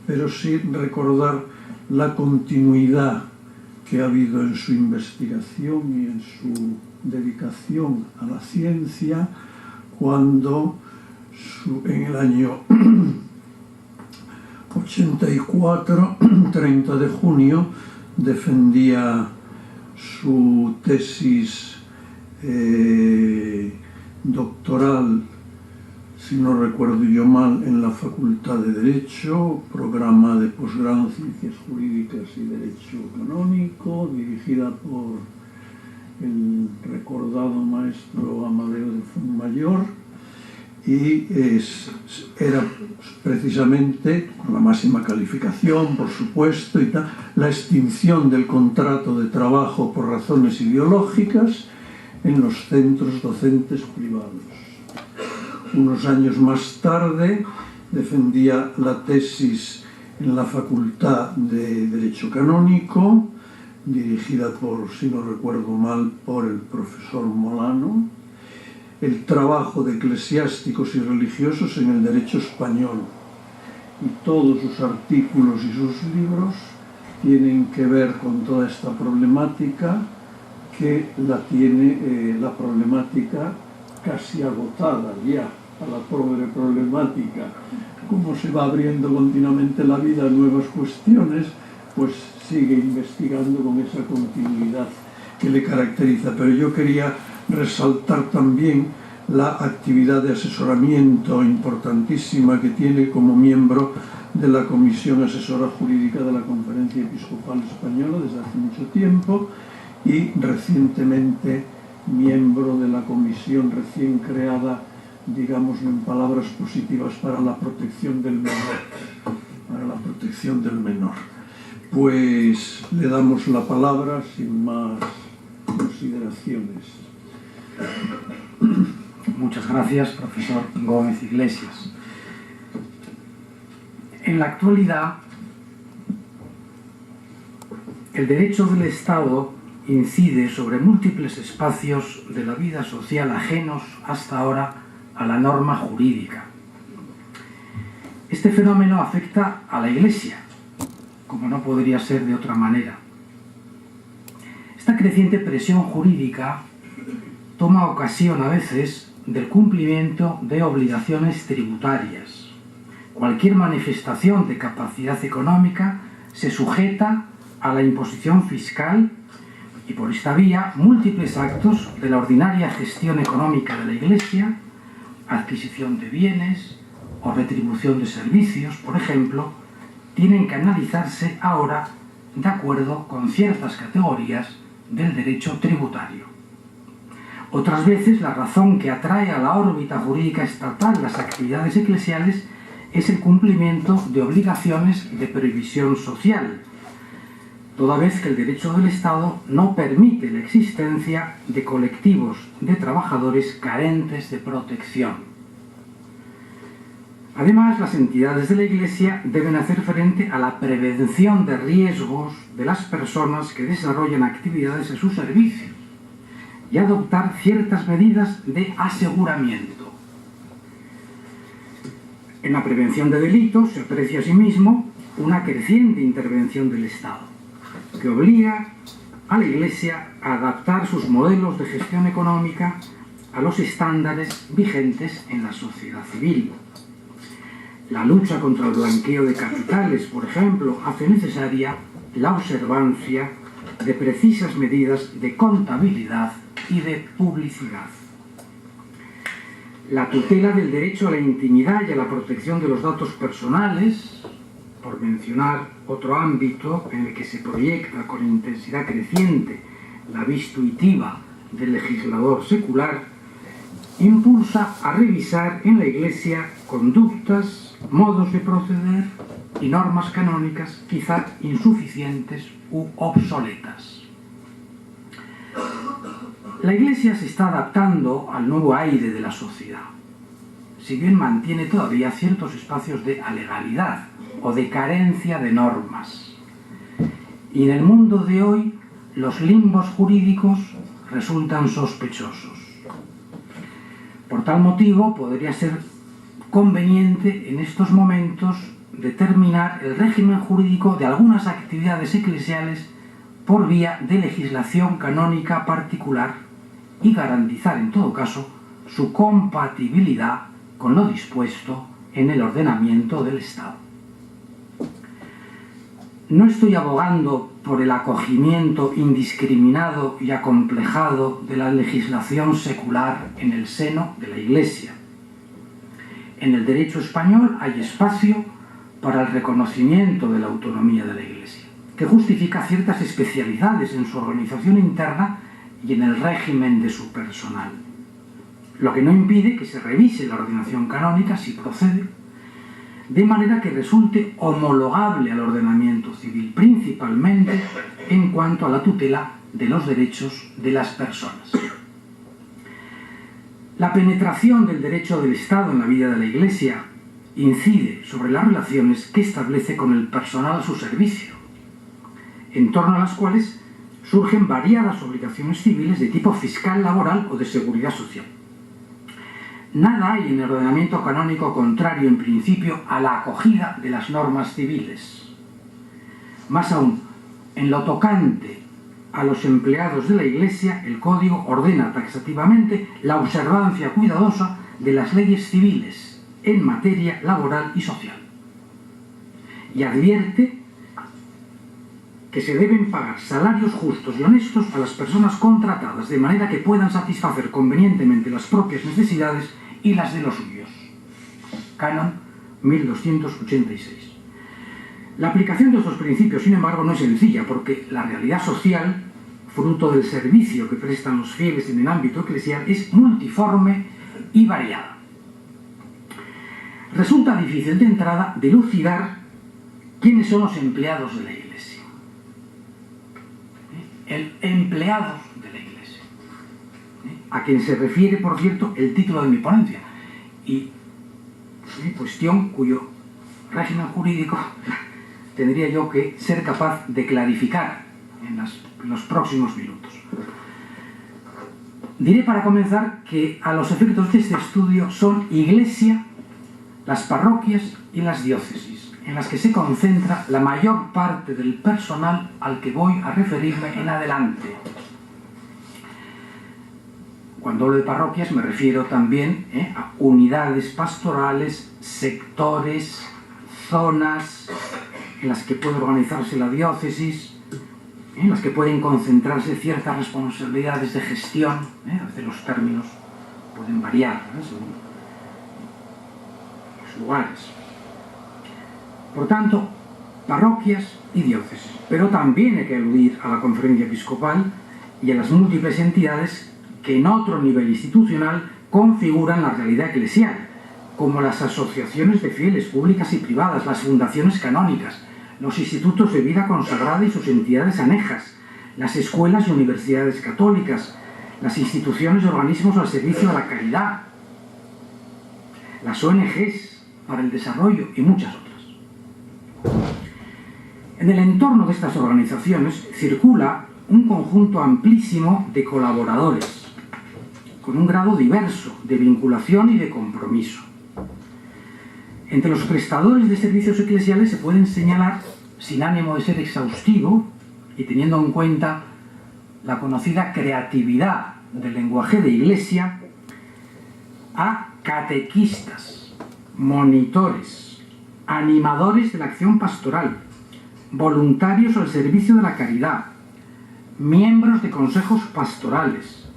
Pero sí recordar la continuidad que ha habido en su investigación y en su dedicación a la ciencia, cuando en el año 84, 30 de junio, defendía su tesis doctoral, si no recuerdo yo mal, en la Facultad de Derecho, programa de posgrado en Ciencias Jurídicas y Derecho Canónico, dirigida por el recordado maestro Amadeo de Fuenmayor, y era precisamente, con la máxima calificación, por supuesto, y tal, la extinción del contrato de trabajo por razones ideológicas en los centros docentes privados. Unos años más tarde defendía la tesis en la Facultad de Derecho Canónico, dirigida por, si no recuerdo mal, por el profesor Molano, el trabajo de eclesiásticos y religiosos en el derecho español. Y todos sus artículos y sus libros tienen que ver con toda esta problemática, que la tiene la problemática casi agotada ya, a la pobre problemática. Como se va abriendo continuamente la vida a nuevas cuestiones, pues sigue investigando con esa continuidad que le caracteriza. Pero yo quería resaltar también la actividad de asesoramiento importantísima que tiene como miembro de la Comisión Asesora Jurídica de la Conferencia Episcopal Española desde hace mucho tiempo y recientemente miembro de la comisión recién creada, digámoslo en palabras positivas, para la protección del menor. Para la protección del menor. Pues le damos la palabra sin más consideraciones. Muchas gracias, profesor Gómez Iglesias. En la actualidad, el derecho del Estado incide sobre múltiples espacios de la vida social ajenos hasta ahora a la norma jurídica. Este fenómeno afecta a la Iglesia, como no podría ser de otra manera. Esta creciente presión jurídica toma ocasión a veces del cumplimiento de obligaciones tributarias. Cualquier manifestación de capacidad económica se sujeta a la imposición fiscal y por esta vía múltiples actos de la ordinaria gestión económica de la Iglesia, adquisición de bienes o retribución de servicios, por ejemplo, tienen que analizarse ahora de acuerdo con ciertas categorías del derecho tributario. Otras veces la razón que atrae a la órbita jurídica estatal las actividades eclesiales es el cumplimiento de obligaciones de previsión social, toda vez que el derecho del Estado no permite la existencia de colectivos de trabajadores carentes de protección. Además, las entidades de la Iglesia deben hacer frente a la prevención de riesgos de las personas que desarrollan actividades a su servicio y adoptar ciertas medidas de aseguramiento. En la prevención de delitos se aprecia asimismo una creciente intervención del Estado, que obliga a la Iglesia a adaptar sus modelos de gestión económica a los estándares vigentes en la sociedad civil. La lucha contra el blanqueo de capitales, por ejemplo, hace necesaria la observancia de precisas medidas de contabilidad y de publicidad. La tutela del derecho a la intimidad y a la protección de los datos personales, por mencionar otro ámbito en el que se proyecta con intensidad creciente la vis tuitiva del legislador secular, impulsa a revisar en la Iglesia conductas, modos de proceder y normas canónicas quizá insuficientes u obsoletas. La Iglesia se está adaptando al nuevo aire de la sociedad, si bien mantiene todavía ciertos espacios de alegalidad o de carencia de normas. Y en el mundo de hoy, los limbos jurídicos resultan sospechosos. Por tal motivo, podría ser conveniente en estos momentos determinar el régimen jurídico de algunas actividades eclesiales por vía de legislación canónica particular y garantizar en todo caso su compatibilidad con lo dispuesto en el ordenamiento del Estado. No estoy abogando por el acogimiento indiscriminado y acomplejado de la legislación secular en el seno de la Iglesia. En el derecho español hay espacio para el reconocimiento de la autonomía de la Iglesia, que justifica ciertas especialidades en su organización interna y en el régimen de su personal, lo que no impide que se revise la ordenación canónica si procede, de manera que resulte homologable al ordenamiento civil, principalmente en cuanto a la tutela de los derechos de las personas. La penetración del derecho del Estado en la vida de la Iglesia incide sobre las relaciones que establece con el personal a su servicio, en torno a las cuales surgen variadas obligaciones civiles de tipo fiscal, laboral o de seguridad social. Nada hay en el ordenamiento canónico contrario en principio a la acogida de las normas civiles. Más aún, en lo tocante a los empleados de la Iglesia, el Código ordena taxativamente la observancia cuidadosa de las leyes civiles en materia laboral y social. Y advierte que se deben pagar salarios justos y honestos a las personas contratadas, de manera que puedan satisfacer convenientemente las propias necesidades y las de los suyos. Canon 1286. La aplicación de estos principios, sin embargo, no es sencilla, porque la realidad social, fruto del servicio que prestan los fieles en el ámbito eclesial, es multiforme y variada. Resulta difícil de entrada dilucidar quiénes son los empleados de la Iglesia. Empleados de la Iglesia. A quien se refiere, por cierto, el título de mi ponencia. Y cuestión cuyo régimen jurídico tendría yo que ser capaz de clarificar en los próximos minutos. Diré para comenzar que a los efectos de este estudio son Iglesia, las parroquias y las diócesis, en las que se concentra la mayor parte del personal al que voy a referirme en adelante. Cuando hablo de parroquias me refiero también a unidades pastorales, sectores, zonas en las que puede organizarse la diócesis, en las que pueden concentrarse ciertas responsabilidades de gestión. A veces los términos pueden variar según los lugares. Por tanto, parroquias y diócesis. Pero también hay que aludir a la Conferencia Episcopal y a las múltiples entidades que en otro nivel institucional configuran la realidad eclesial, como las asociaciones de fieles públicas y privadas, las fundaciones canónicas, los institutos de vida consagrada y sus entidades anejas, las escuelas y universidades católicas, las instituciones y organismos al servicio de la caridad, las ONGs para el desarrollo y muchas otras. En el entorno de estas organizaciones circula un conjunto amplísimo de colaboradores, con un grado diverso de vinculación y de compromiso. Entre los prestadores de servicios eclesiales se pueden señalar, sin ánimo de ser exhaustivo y teniendo en cuenta la conocida creatividad del lenguaje de Iglesia, a catequistas, monitores, animadores de la acción pastoral, voluntarios al servicio de la caridad, miembros de consejos pastorales,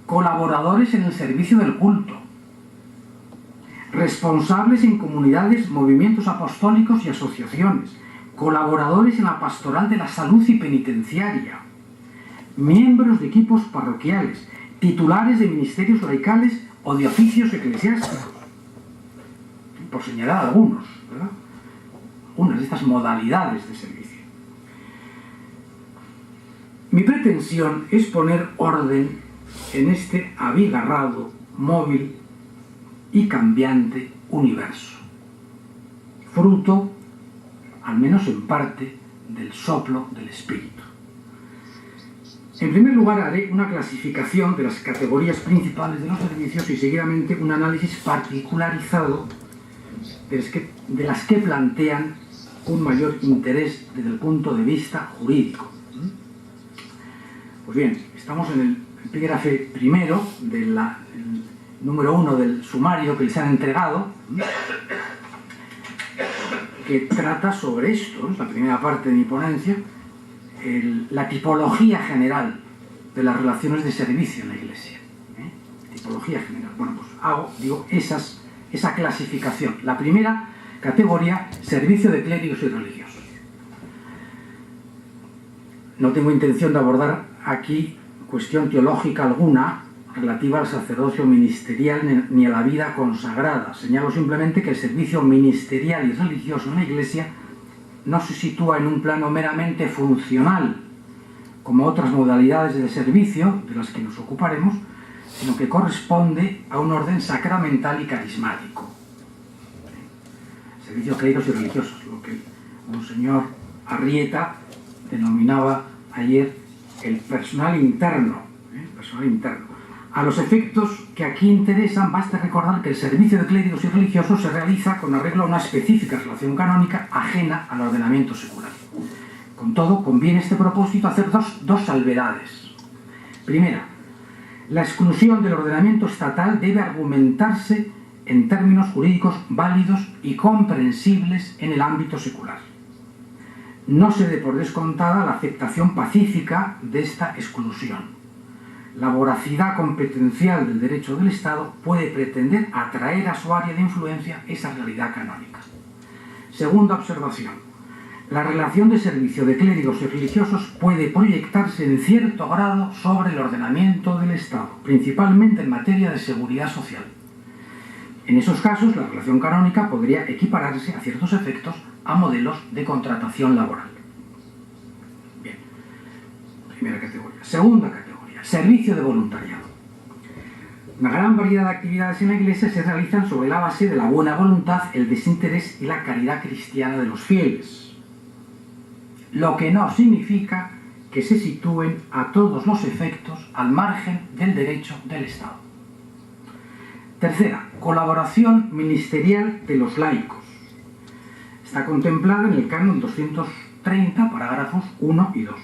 colaboradores en el servicio del culto, responsables en comunidades, movimientos apostólicos y asociaciones, colaboradores en la pastoral de la salud y penitenciaria, miembros de equipos parroquiales, titulares de ministerios laicales o de oficios eclesiásticos, por señalar algunos, ¿verdad? Unas de estas modalidades de servicio. Mi pretensión es poner orden en este abigarrado, móvil y cambiante universo, fruto, al menos en parte, del soplo del Espíritu. En primer lugar, haré una clasificación de las categorías principales de los servicios y seguidamente un análisis particularizado de las que plantean un mayor interés desde el punto de vista jurídico. Pues bien, estamos en el epígrafe primero del número 1 del sumario que les han entregado, que trata sobre esto, es la primera parte de mi ponencia, la tipología general de las relaciones de servicio en la Iglesia. Tipología general. Bueno, pues hago, esa clasificación. La primera categoría, servicio de clérigos y religiosos. No tengo intención de abordar aquí cuestión teológica alguna relativa al sacerdocio ministerial ni a la vida consagrada. Señalo simplemente que el servicio ministerial y religioso en la Iglesia no se sitúa en un plano meramente funcional, como otras modalidades de servicio de las que nos ocuparemos, sino que corresponde a un orden sacramental y carismático. Servicio a clérigos y religiosos, lo que Monseñor Arrieta denominaba ayer el personal interno. Personal interno. A los efectos que aquí interesan, basta recordar que el servicio de clérigos y religiosos se realiza con arreglo a una específica relación canónica ajena al ordenamiento secular. Con todo, conviene a este propósito hacer dos salvedades. Primera, la exclusión del ordenamiento estatal debe argumentarse en términos jurídicos válidos y comprensibles en el ámbito secular. no se dé por descontada la aceptación pacífica de esta exclusión. La voracidad competencial del derecho del Estado puede pretender atraer a su área de influencia esa realidad canónica. Segunda observación. La relación de servicio de clérigos y religiosos puede proyectarse en cierto grado sobre el ordenamiento del Estado, principalmente en materia de seguridad social. En esos casos, la relación canónica podría equipararse a ciertos efectos a modelos de contratación laboral. Bien, primera categoría. Segunda categoría, servicio de voluntariado. Una gran variedad de actividades en la Iglesia se realizan sobre la base de la buena voluntad, el desinterés y la caridad cristiana de los fieles, lo que no significa que se sitúen a todos los efectos al margen del derecho del Estado. Tercera, colaboración ministerial de los laicos. Está contemplada en el canon 230, parágrafos 1 y 2.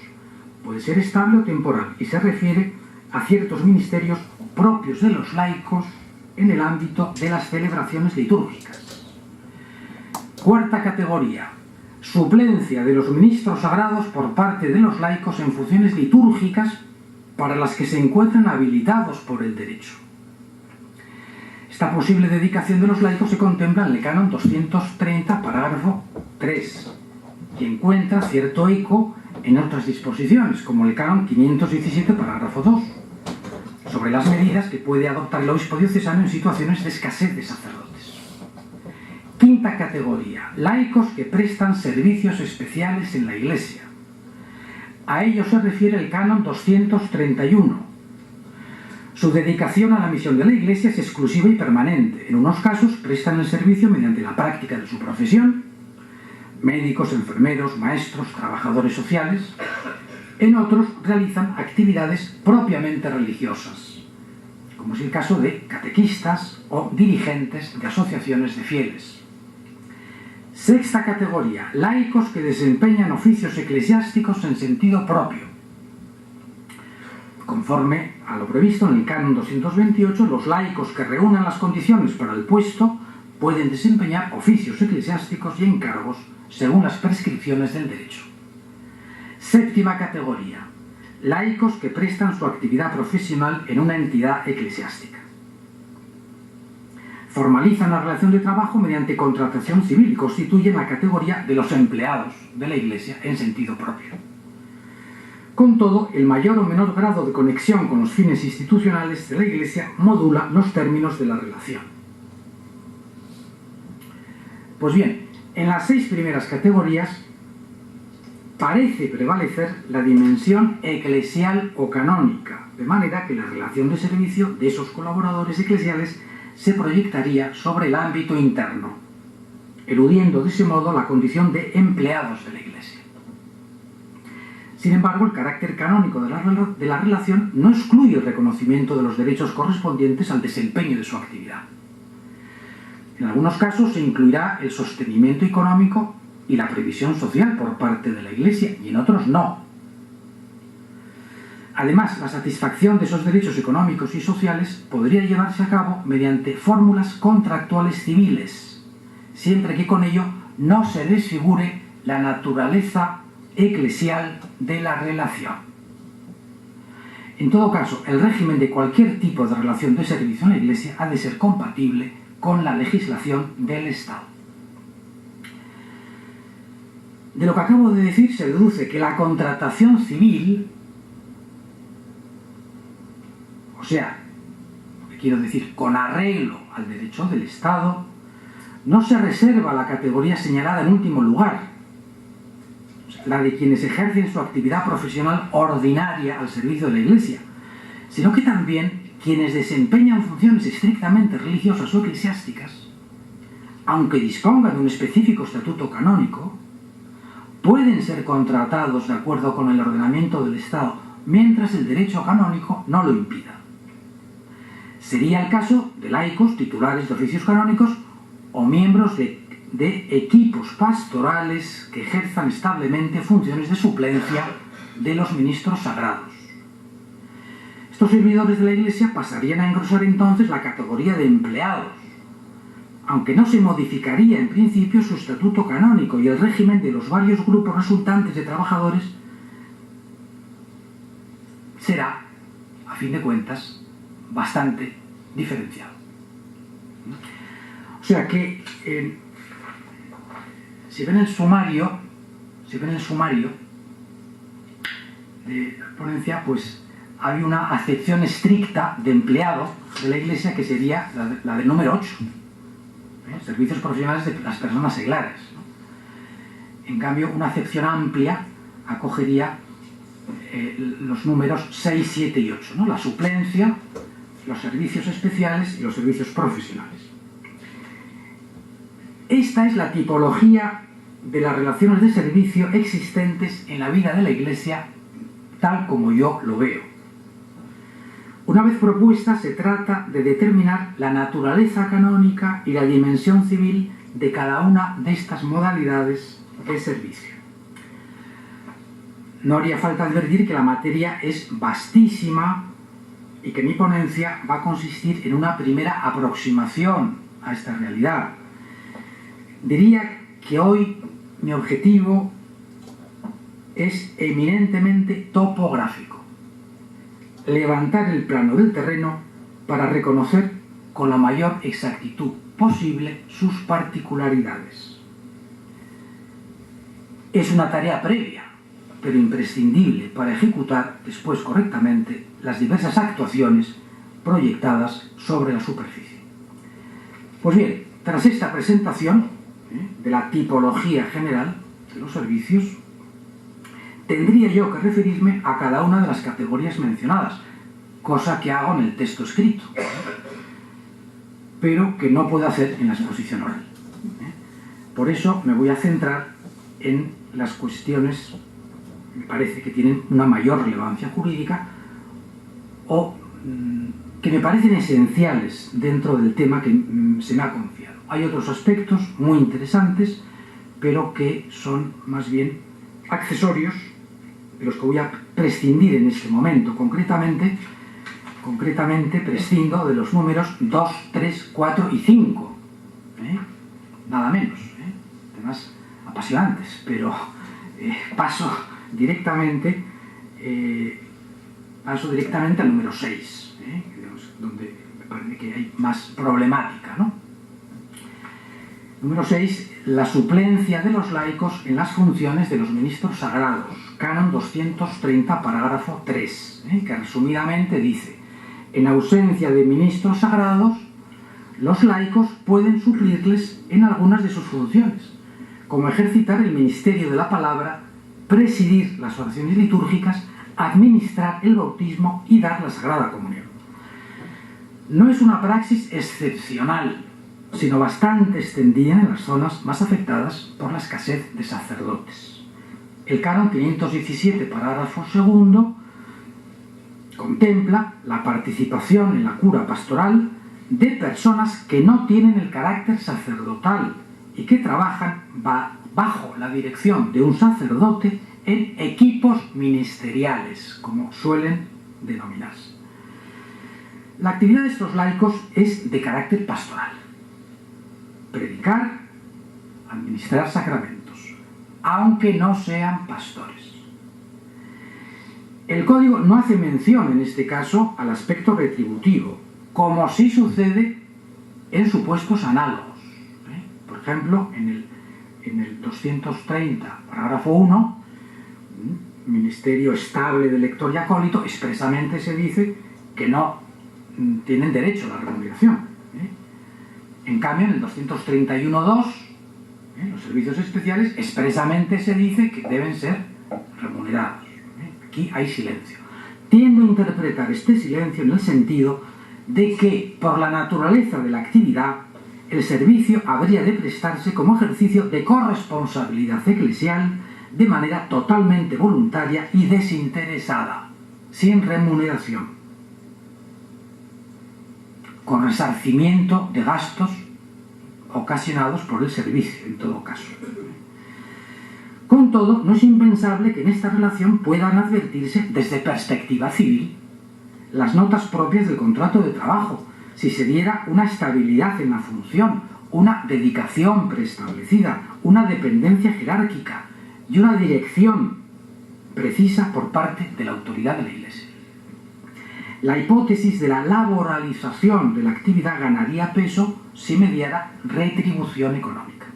Puede ser estable o temporal y se refiere a ciertos ministerios propios de los laicos en el ámbito de las celebraciones litúrgicas. Cuarta categoría, suplencia de los ministros sagrados por parte de los laicos en funciones litúrgicas para las que se encuentran habilitados por el derecho. Esta posible dedicación de los laicos se contempla en el canon 230, parágrafo 3, que encuentra cierto eco en otras disposiciones, como el canon 517, parágrafo 2, sobre las medidas que puede adoptar el obispo diocesano en situaciones de escasez de sacerdotes. Quinta categoría, laicos que prestan servicios especiales en la Iglesia. A ello se refiere el canon 231. Su dedicación a la misión de la Iglesia es exclusiva y permanente. En unos casos prestan el servicio mediante la práctica de su profesión, médicos, enfermeros, maestros, trabajadores sociales. En otros realizan actividades propiamente religiosas, como es el caso de catequistas o dirigentes de asociaciones de fieles. Sexta categoría, laicos que desempeñan oficios eclesiásticos en sentido propio. Conforme a lo previsto en el canon 228, los laicos que reúnan las condiciones para el puesto pueden desempeñar oficios eclesiásticos y encargos según las prescripciones del derecho. Séptima categoría, laicos que prestan su actividad profesional en una entidad eclesiástica. Formalizan la relación de trabajo mediante contratación civil y constituyen la categoría de los empleados de la Iglesia en sentido propio. Con todo, el mayor o menor grado de conexión con los fines institucionales de la Iglesia modula los términos de la relación. Pues bien, en las 6 primeras categorías parece prevalecer la dimensión eclesial o canónica, de manera que la relación de servicio de esos colaboradores eclesiales se proyectaría sobre el ámbito interno, eludiendo de ese modo la condición de empleados de la Iglesia. Sin embargo, el carácter canónico de la relación no excluye el reconocimiento de los derechos correspondientes al desempeño de su actividad. En algunos casos se incluirá el sostenimiento económico y la previsión social por parte de la Iglesia, y en otros no. Además, la satisfacción de esos derechos económicos y sociales podría llevarse a cabo mediante fórmulas contractuales civiles, siempre que con ello no se desfigure la naturaleza eclesial de la relación. En todo caso, el régimen de cualquier tipo de relación de servicio en la Iglesia ha de ser compatible con la legislación del Estado. De lo que acabo de decir se deduce que la contratación civil, o sea, lo que quiero decir, con arreglo al derecho del Estado, no se reserva la categoría señalada en último lugar, la de quienes ejercen su actividad profesional ordinaria al servicio de la Iglesia, sino que también quienes desempeñan funciones estrictamente religiosas o eclesiásticas, aunque dispongan de un específico estatuto canónico, pueden ser contratados de acuerdo con el ordenamiento del Estado, mientras el derecho canónico no lo impida. Sería el caso de laicos titulares de oficios canónicos o miembros de equipos pastorales que ejerzan establemente funciones de suplencia de los ministros sagrados. Estos servidores de la Iglesia pasarían a engrosar entonces la categoría de empleados, aunque no se modificaría en principio su estatuto canónico y el régimen de los varios grupos resultantes de trabajadores será, a fin de cuentas, bastante diferenciado. O sea que, si ven el sumario de la ponencia, pues hay una acepción estricta de empleado de la Iglesia que sería la del número 8. Servicios profesionales de las personas seglares, ¿no? En cambio, una acepción amplia acogería los números 6, 7 y 8, ¿no? La suplencia, los servicios especiales y los servicios profesionales. Esta es la tipología de las relaciones de servicio existentes en la vida de la Iglesia, tal como yo lo veo. Una vez propuesta, se trata de determinar la naturaleza canónica y la dimensión civil de cada una de estas modalidades de servicio. No haría falta advertir que la materia es vastísima y que mi ponencia va a consistir en una primera aproximación a esta realidad. Diría que hoy mi objetivo es eminentemente topográfico. Levantar el plano del terreno para reconocer con la mayor exactitud posible sus particularidades. Es una tarea previa, pero imprescindible para ejecutar después correctamente las diversas actuaciones proyectadas sobre la superficie. Pues bien, tras esta presentación de la tipología general de los servicios, tendría yo que referirme a cada una de las categorías mencionadas, cosa que hago en el texto escrito, pero que no puedo hacer en la exposición oral. Por eso me voy a centrar en las cuestiones, me parece que tienen una mayor relevancia jurídica o que me parecen esenciales dentro del tema que se me ha confiado. Hay otros aspectos muy interesantes, pero que son más bien accesorios, de los que voy a prescindir en este momento. Concretamente prescindo de los números 2, 3, 4 y 5. Nada menos. Temas apasionantes, pero paso directamente al número 6, donde me parece que hay más problemática, ¿no? Número 6, la suplencia de los laicos en las funciones de los ministros sagrados. Canon 230, parágrafo 3, que resumidamente dice: en ausencia de ministros sagrados, los laicos pueden suplirles en algunas de sus funciones, como ejercitar el ministerio de la palabra, presidir las oraciones litúrgicas, administrar el bautismo y dar la Sagrada Comunión. No es una praxis excepcional, sino bastante extendida en las zonas más afectadas por la escasez de sacerdotes. El Canon 517, parágrafo 2, contempla la participación en la cura pastoral de personas que no tienen el carácter sacerdotal y que trabajan bajo la dirección de un sacerdote en equipos ministeriales, como suelen denominarse. La actividad de estos laicos es de carácter pastoral: predicar, administrar sacramentos, aunque no sean pastores. El Código no hace mención en este caso al aspecto retributivo, como sí sucede en supuestos análogos. Por ejemplo, en el 230, parágrafo 1, ministerio estable de lector y acólito, expresamente se dice que no tienen derecho a la remuneración. En cambio, en el 231.2, los servicios especiales, expresamente se dice que deben ser remunerados. Aquí hay silencio. Tiendo a interpretar este silencio en el sentido de que, por la naturaleza de la actividad, el servicio habría de prestarse como ejercicio de corresponsabilidad eclesial de manera totalmente voluntaria y desinteresada, sin remuneración, con resarcimiento de gastos ocasionados por el servicio, en todo caso. Con todo, no es impensable que en esta relación puedan advertirse, desde perspectiva civil, las notas propias del contrato de trabajo, si se diera una estabilidad en la función una dedicación preestablecida, una dependencia jerárquica y una dirección precisa por parte de la autoridad de la Iglesia. La hipótesis de la laboralización de la actividad ganaría peso si mediara retribución económica.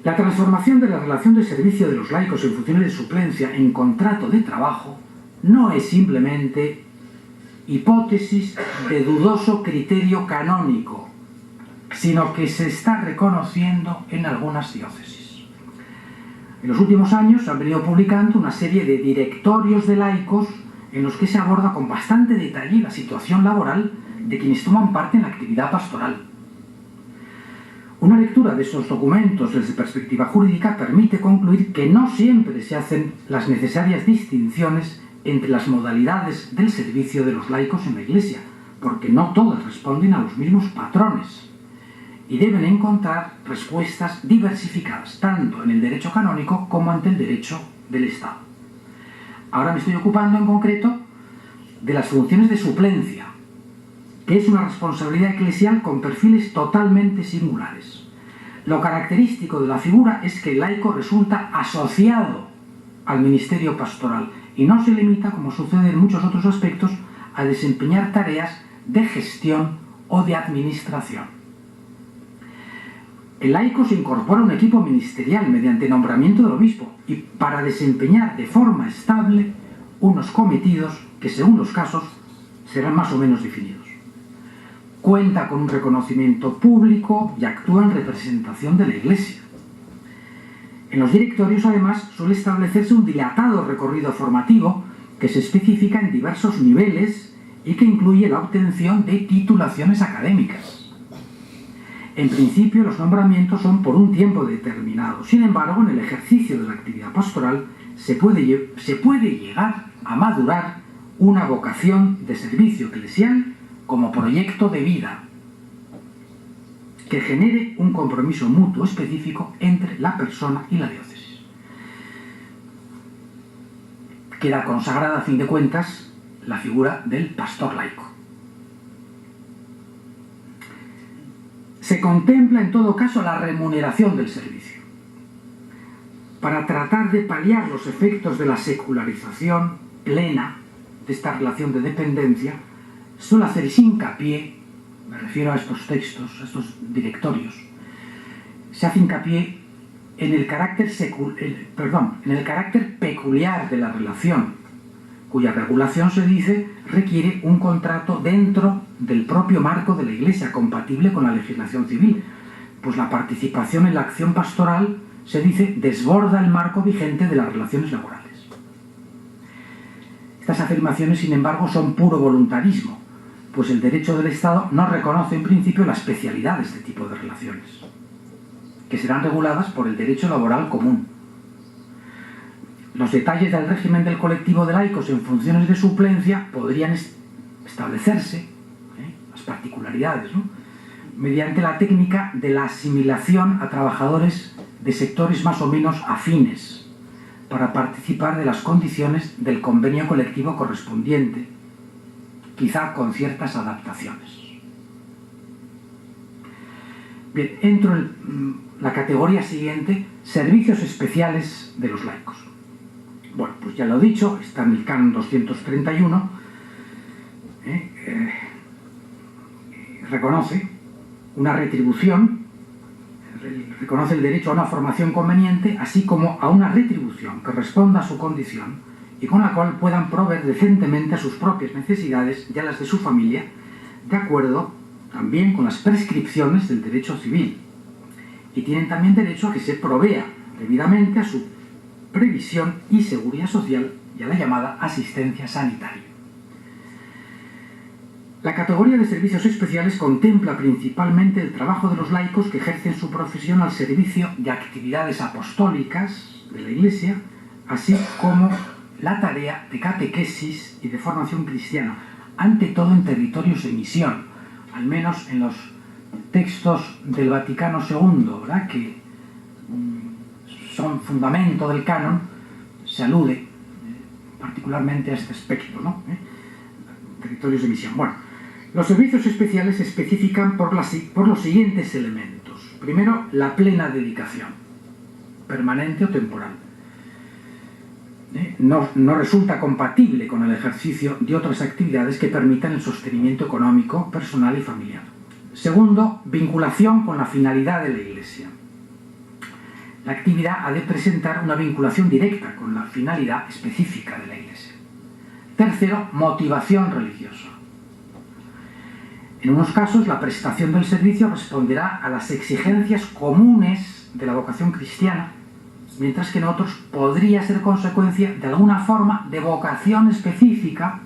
La transformación de la relación de servicio de los laicos en funciones de suplencia en contrato de trabajo no es simplemente hipótesis de dudoso criterio canónico, sino que se está reconociendo en algunas diócesis. En los últimos años se han venido publicando una serie de directorios de laicos en los que se aborda con bastante detalle la situación laboral de quienes toman parte en la actividad pastoral. Una lectura de estos documentos desde perspectiva jurídica permite concluir que no siempre se hacen las necesarias distinciones entre las modalidades del servicio de los laicos en la Iglesia, porque no todas responden a los mismos patrones y deben encontrar respuestas diversificadas, tanto en el derecho canónico como ante el derecho del Estado. Ahora me estoy ocupando en concreto de las funciones de suplencia, que es una responsabilidad eclesial con perfiles totalmente singulares. Lo característico de la figura es que el laico resulta asociado al ministerio pastoral y no se limita, como sucede en muchos otros aspectos, a desempeñar tareas de gestión o de administración. El laico se incorpora a un equipo ministerial mediante nombramiento del obispo y para desempeñar de forma estable unos cometidos que, según los casos, serán más o menos definidos. Cuenta con un reconocimiento público y actúa en representación de la Iglesia. En los directorios, además, suele establecerse un dilatado recorrido formativo que se especifica en diversos niveles y que incluye la obtención de titulaciones académicas. En principio, los nombramientos son por un tiempo determinado. Sin embargo, en el ejercicio de la actividad pastoral se puede llegar a madurar una vocación de servicio eclesial como proyecto de vida que genere un compromiso mutuo específico entre la persona y la diócesis. Queda consagrada, a fin de cuentas, la figura del pastor laico. Se contempla, en todo caso, la remuneración del servicio. Para tratar de paliar los efectos de la secularización plena de esta relación de dependencia, suele hacer hincapié, me refiero a estos textos, a estos directorios, se hace hincapié en el carácter peculiar de la relación, cuya regulación, se dice, requiere un contrato dentro del propio marco de la Iglesia, compatible con la legislación civil, pues la participación en la acción pastoral, se dice, desborda el marco vigente de las relaciones laborales. Estas afirmaciones, sin embargo, son puro voluntarismo, pues el derecho del Estado no reconoce en principio la especialidad de este tipo de relaciones, que serán reguladas por el derecho laboral común. Los detalles del régimen del colectivo de laicos en funciones de suplencia podrían establecerse, las particularidades, ¿no?, mediante la técnica de la asimilación a trabajadores de sectores más o menos afines para participar de las condiciones del convenio colectivo correspondiente, quizá con ciertas adaptaciones. Bien, entro en la categoría siguiente, servicios especiales de los laicos. Bueno, pues ya lo he dicho, está en el canon 231, reconoce una retribución, reconoce el derecho a una formación conveniente, así como a una retribución que responda a su condición y con la cual puedan proveer decentemente a sus propias necesidades y a las de su familia, de acuerdo también con las prescripciones del derecho civil. Y tienen también derecho a que se provea debidamente a su previsión y seguridad social y a la llamada asistencia sanitaria. La categoría de servicios especiales contempla principalmente el trabajo de los laicos que ejercen su profesión al servicio de actividades apostólicas de la Iglesia, así como la tarea de catequesis y de formación cristiana, ante todo en territorios de misión, al menos en los textos del Vaticano II, ¿verdad?, que son fundamento del canon, se alude particularmente a este aspecto, ¿no?, territorios de misión. Bueno, Los servicios especiales se especifican por los siguientes elementos. Primero, la plena dedicación, permanente o temporal. No resulta compatible con el ejercicio de otras actividades que permitan el sostenimiento económico, personal y familiar. Segundo, vinculación con la finalidad de la Iglesia. La actividad ha de presentar una vinculación directa con la finalidad específica de la Iglesia. Tercero, motivación religiosa. En unos casos, la prestación del servicio responderá a las exigencias comunes de la vocación cristiana, mientras que en otros podría ser consecuencia de alguna forma de vocación específica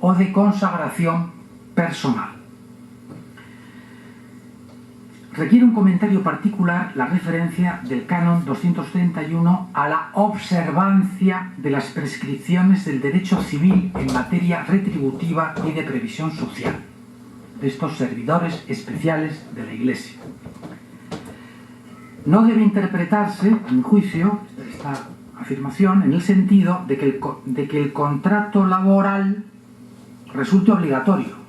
o de consagración personal. Requiere un comentario particular la referencia del Canon 231 a la observancia de las prescripciones del derecho civil en materia retributiva y de previsión social de estos servidores especiales de la Iglesia. No debe interpretarse, a mi juicio, esta afirmación en el sentido de que el contrato laboral resulte obligatorio.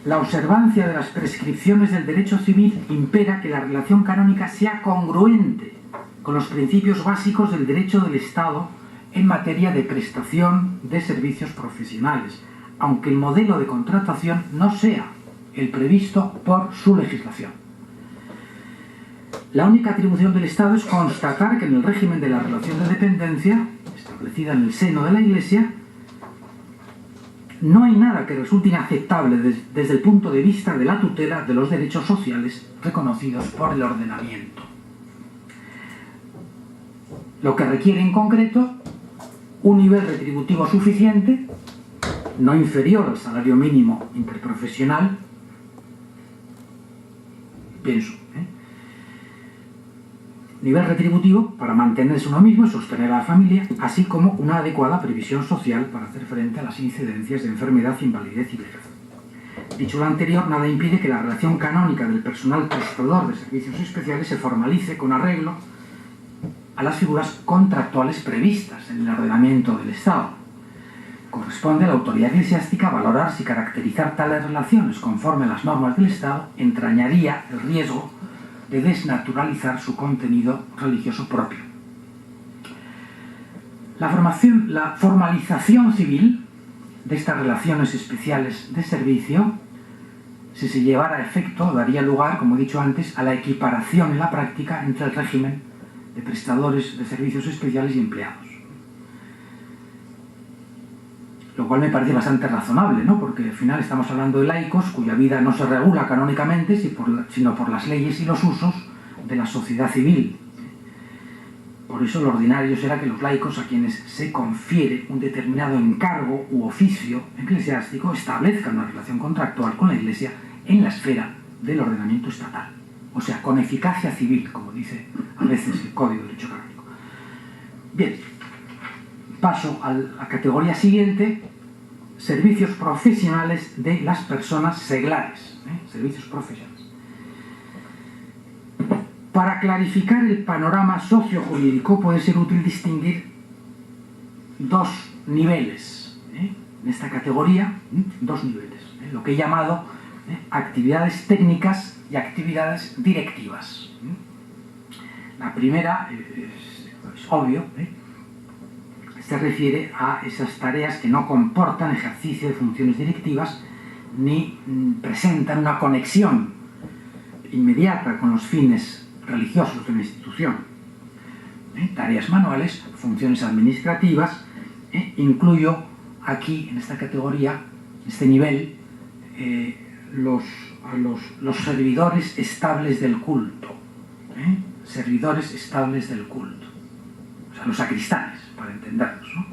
La observancia de las prescripciones del derecho civil impera que la relación canónica sea congruente con los principios básicos del derecho del Estado en materia de prestación de servicios profesionales, aunque el modelo de contratación no sea el previsto por su legislación. La única atribución del Estado es constatar que en el régimen de la relación de dependencia, establecida en el seno de la Iglesia, no hay nada que resulte inaceptable desde el punto de vista de la tutela de los derechos sociales reconocidos por el ordenamiento. Lo que requiere en concreto un nivel retributivo suficiente, no inferior al salario mínimo interprofesional, pienso, nivel retributivo para mantenerse uno mismo y sostener a la familia, así como una adecuada previsión social para hacer frente a las incidencias de enfermedad, invalidez y vejez. Dicho lo anterior, nada impide que la relación canónica del personal prestador de servicios especiales se formalice con arreglo a las figuras contractuales previstas en el ordenamiento del Estado. Corresponde a la autoridad eclesiástica valorar si caracterizar tales relaciones conforme a las normas del Estado entrañaría el riesgo de desnaturalizar su contenido religioso propio. La formalización civil de estas relaciones especiales de servicio, si se llevara a efecto, daría lugar, como he dicho antes, a la equiparación en la práctica entre el régimen de prestadores de servicios especiales y empleados. Lo cual me parece bastante razonable, ¿no? Porque al final estamos hablando de laicos cuya vida no se regula canónicamente, sino por las leyes y los usos de la sociedad civil. Por eso lo ordinario será que los laicos a quienes se confiere un determinado encargo u oficio eclesiástico establezcan una relación contractual con la Iglesia en la esfera del ordenamiento estatal. O sea, con eficacia civil, como dice a veces el Código de Derecho Canónico. Bien. Paso a la categoría siguiente, servicios profesionales de las personas seglares. Servicios profesionales. Para clarificar el panorama sociojurídico puede ser útil distinguir dos niveles. En esta categoría, dos niveles. Lo que he llamado actividades técnicas y actividades directivas. La primera es obvio, se refiere a esas tareas que no comportan ejercicio de funciones directivas ni presentan una conexión inmediata con los fines religiosos de la institución. Tareas manuales, funciones administrativas, incluyo aquí en esta categoría, en este nivel, los servidores estables del culto. Servidores estables del culto. O sea, los sacristanes, para entendernos, ¿no?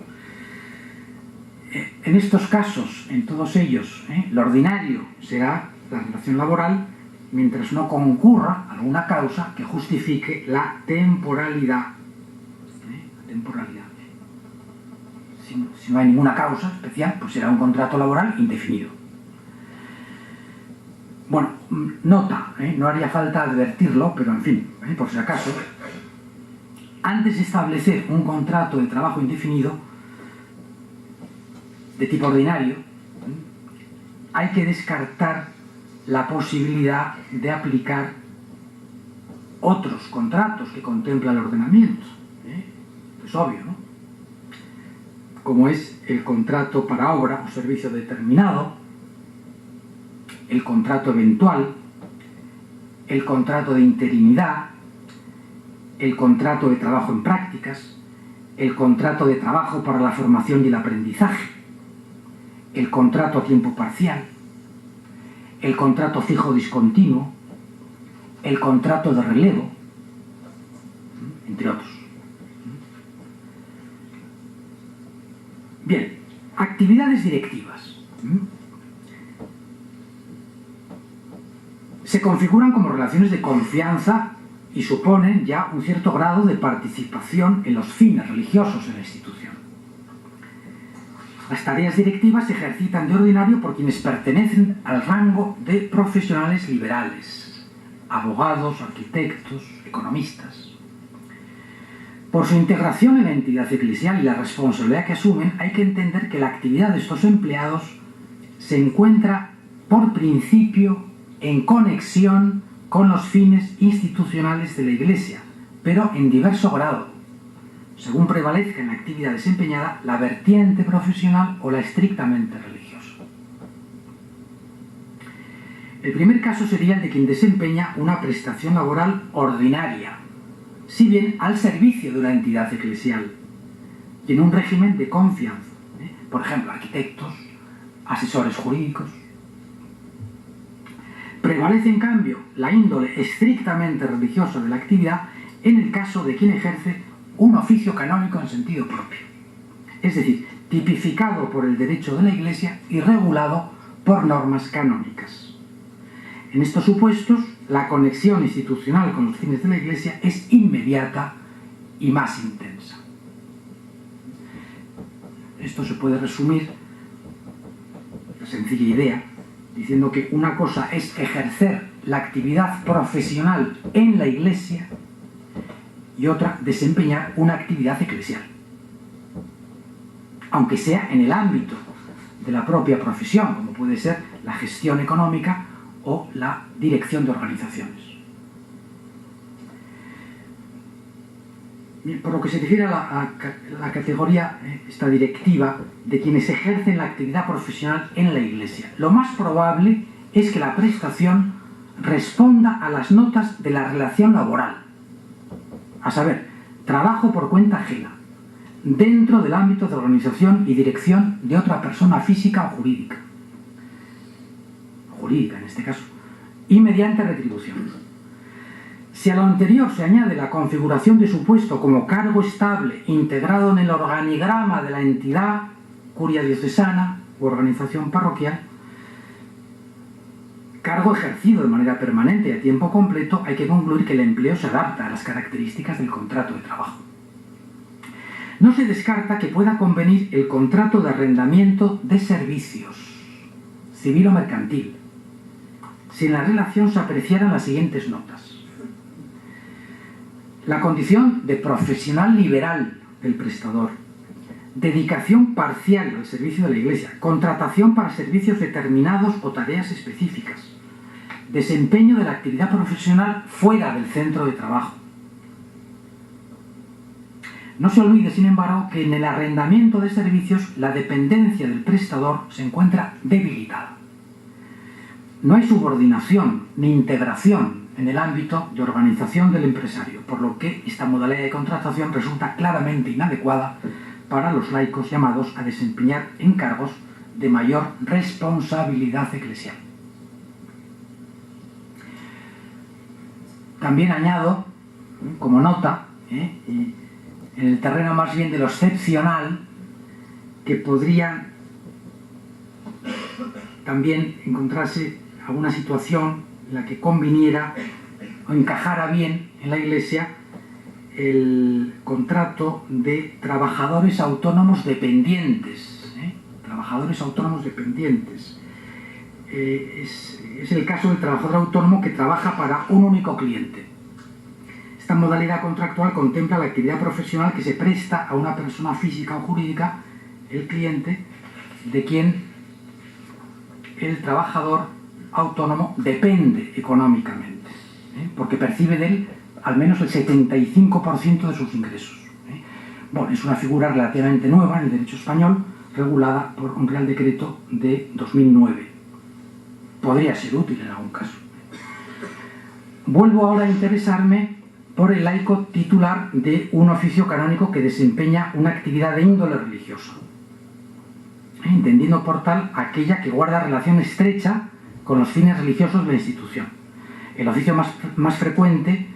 En estos casos, en todos ellos, lo ordinario será la relación laboral, mientras no concurra alguna causa que justifique la temporalidad. Si no hay ninguna causa especial, pues será un contrato laboral indefinido. Bueno, nota, no haría falta advertirlo, pero en fin, por si acaso, antes de establecer un contrato de trabajo indefinido de tipo ordinario, hay que descartar la posibilidad de aplicar otros contratos que contempla el ordenamiento. Es obvio, ¿no? Como es el contrato para obra o servicio determinado, el contrato eventual, el contrato de interinidad, el contrato de trabajo en prácticas, el contrato de trabajo para la formación y el aprendizaje, el contrato a tiempo parcial, el contrato fijo discontinuo, el contrato de relevo, entre otros. Bien, actividades directivas. Se configuran como relaciones de confianza y suponen ya un cierto grado de participación en los fines religiosos de la institución. Las tareas directivas se ejercitan de ordinario por quienes pertenecen al rango de profesionales liberales, abogados, arquitectos, economistas. Por su integración en la entidad eclesial y la responsabilidad que asumen, hay que entender que la actividad de estos empleados se encuentra, por principio, en conexión con los fines institucionales de la Iglesia, pero en diverso grado, según prevalezca en la actividad desempeñada la vertiente profesional o la estrictamente religiosa. El primer caso sería el de quien desempeña una prestación laboral ordinaria, si bien al servicio de una entidad eclesial y en un régimen de confianza, por ejemplo, arquitectos, asesores jurídicos. Prevalece, en cambio, la índole estrictamente religiosa de la actividad en el caso de quien ejerce un oficio canónico en sentido propio, es decir, tipificado por el derecho de la Iglesia y regulado por normas canónicas. En estos supuestos, la conexión institucional con los fines de la Iglesia es inmediata y más intensa. Esto se puede resumir, la sencilla idea, diciendo que una cosa es ejercer la actividad profesional en la Iglesia y otra desempeñar una actividad eclesial, aunque sea en el ámbito de la propia profesión, como puede ser la gestión económica o la dirección de organizaciones. Por lo que se refiere a la categoría, esta directiva, de quienes ejercen la actividad profesional en la Iglesia, lo más probable es que la prestación responda a las notas de la relación laboral, a saber, trabajo por cuenta ajena, dentro del ámbito de organización y dirección de otra persona física o jurídica en este caso, y mediante retribución. Si a lo anterior se añade la configuración de su puesto como cargo estable integrado en el organigrama de la entidad, curia diocesana u organización parroquial, cargo ejercido de manera permanente y a tiempo completo, hay que concluir que el empleo se adapta a las características del contrato de trabajo. No se descarta que pueda convenir el contrato de arrendamiento de servicios, civil o mercantil, si en la relación se apreciaran las siguientes notas: la condición de profesional liberal del prestador, dedicación parcial al servicio de la Iglesia, contratación para servicios determinados o tareas específicas, desempeño de la actividad profesional fuera del centro de trabajo. No se olvide, sin embargo, que en el arrendamiento de servicios la dependencia del prestador se encuentra debilitada. No hay subordinación ni integración en el ámbito de organización del empresario, por lo que esta modalidad de contratación resulta claramente inadecuada para los laicos llamados a desempeñar encargos de mayor responsabilidad eclesial. También añado, como nota, en el terreno más bien de lo excepcional, que podría también encontrarse alguna situación en la que conviniera o encajara bien en la Iglesia el contrato de trabajadores autónomos dependientes. Trabajadores autónomos dependientes. Es el caso del trabajador autónomo que trabaja para un único cliente. Esta modalidad contractual contempla la actividad profesional que se presta a una persona física o jurídica, el cliente, de quien el trabajador autónomo depende económicamente, porque percibe de él al menos el 75% de sus ingresos. Bueno, es una figura relativamente nueva en el derecho español, regulada por un Real Decreto de 2009. Podría ser útil en algún caso. Vuelvo ahora a interesarme por el laico titular de un oficio canónico que desempeña una actividad de índole religiosa, entendiendo por tal aquella que guarda relación estrecha con los fines religiosos de la institución. El oficio más frecuente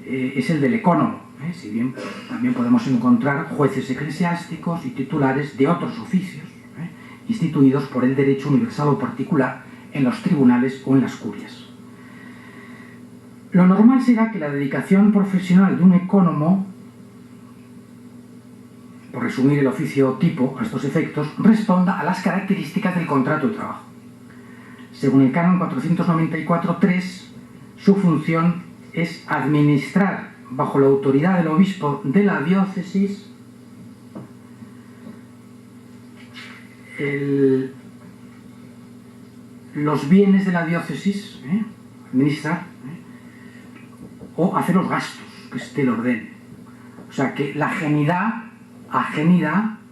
es el del ecónomo, si bien también podemos encontrar jueces eclesiásticos y titulares de otros oficios, instituidos por el derecho universal o particular en los tribunales o en las curias. Lo normal será que la dedicación profesional de un ecónomo, por resumir el oficio tipo a estos efectos, responda a las características del contrato de trabajo. Según el canon 494.3, su función es administrar, bajo la autoridad del obispo de la diócesis, los bienes de la diócesis, administrar, o hacer los gastos que éste le ordene. O sea que la ajenidad,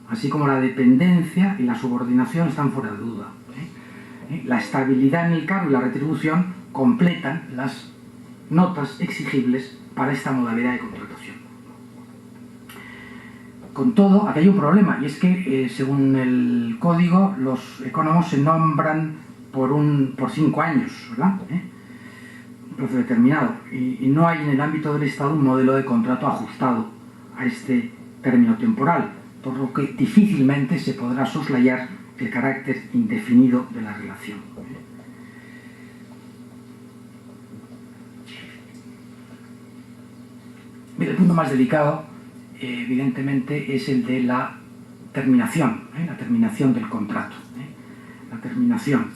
así como la dependencia y la subordinación están fuera de duda. La estabilidad en el cargo y la retribución completan las notas exigibles para esta modalidad de contratación. Con todo, aquí hay un problema, y es que según el código los ecónomos se nombran por 5 años, ¿verdad? Un plazo determinado, y no hay en el ámbito del Estado un modelo de contrato ajustado a este término temporal, por lo que difícilmente se podrá soslayar el carácter indefinido de la relación. El punto más delicado, evidentemente, es el de la terminación del contrato. La terminación.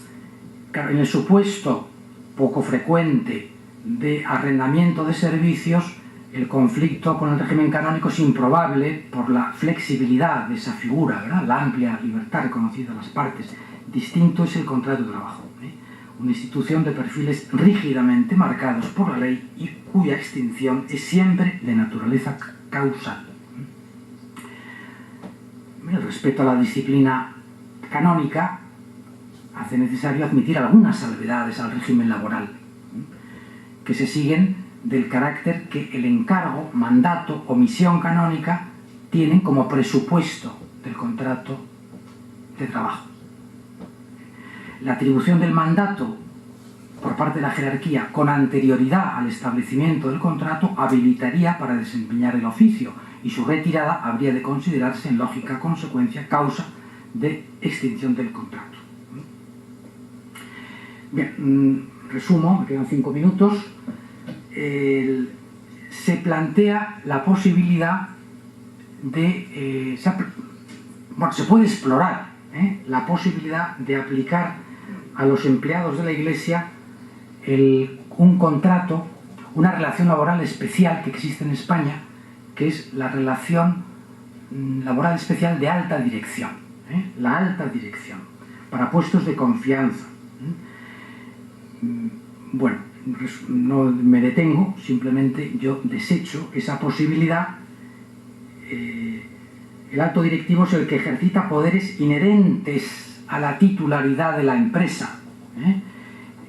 Claro, en el supuesto poco frecuente de arrendamiento de servicios, el conflicto con el régimen canónico es improbable por la flexibilidad de esa figura, ¿verdad? La amplia libertad reconocida a las partes. Distinto es el contrato de trabajo, una institución de perfiles rígidamente marcados por la ley y cuya extinción es siempre de naturaleza causal. El respeto a la disciplina canónica hace necesario admitir algunas salvedades al régimen laboral, que se siguen del carácter que el encargo, mandato o misión canónica tienen como presupuesto del contrato de trabajo. La atribución del mandato por parte de la jerarquía con anterioridad al establecimiento del contrato habilitaría para desempeñar el oficio, y su retirada habría de considerarse en lógica consecuencia causa de extinción del contrato. Bien, resumo, me quedan 5 minutos. Se plantea la posibilidad de... se puede explorar la posibilidad de aplicar a los empleados de la Iglesia un contrato, una relación laboral especial que existe en España, que es la relación laboral especial de alta dirección, la alta dirección, para puestos de confianza. Bueno, no me detengo, simplemente yo desecho esa posibilidad. El alto directivo es el que ejercita poderes inherentes a la titularidad de la empresa.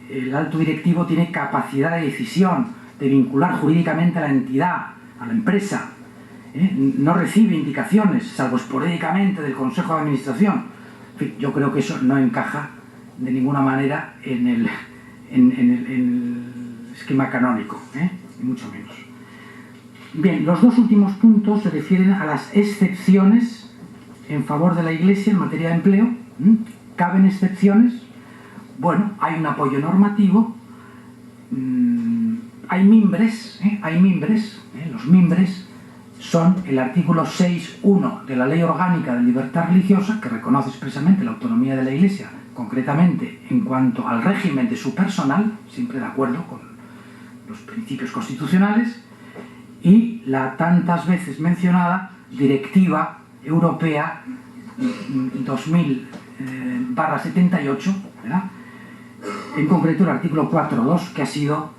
El alto directivo tiene capacidad de decisión, de vincular jurídicamente a la entidad, a la empresa. No recibe indicaciones, salvo esporádicamente, del Consejo de Administración. En fin, yo creo que eso no encaja de ninguna manera en el esquema canónico, ni mucho menos. Bien, los 2 últimos puntos se refieren a las excepciones en favor de la Iglesia en materia de empleo. ¿Caben excepciones? Bueno, hay un apoyo normativo, hay mimbres, los mimbres son el artículo 6.1 de la Ley Orgánica de Libertad Religiosa, que reconoce expresamente la autonomía de la Iglesia, concretamente en cuanto al régimen de su personal, siempre de acuerdo con los principios constitucionales, y la tantas veces mencionada Directiva Europea 2000/78, ¿verdad?, en concreto el artículo 4.2, que ha sido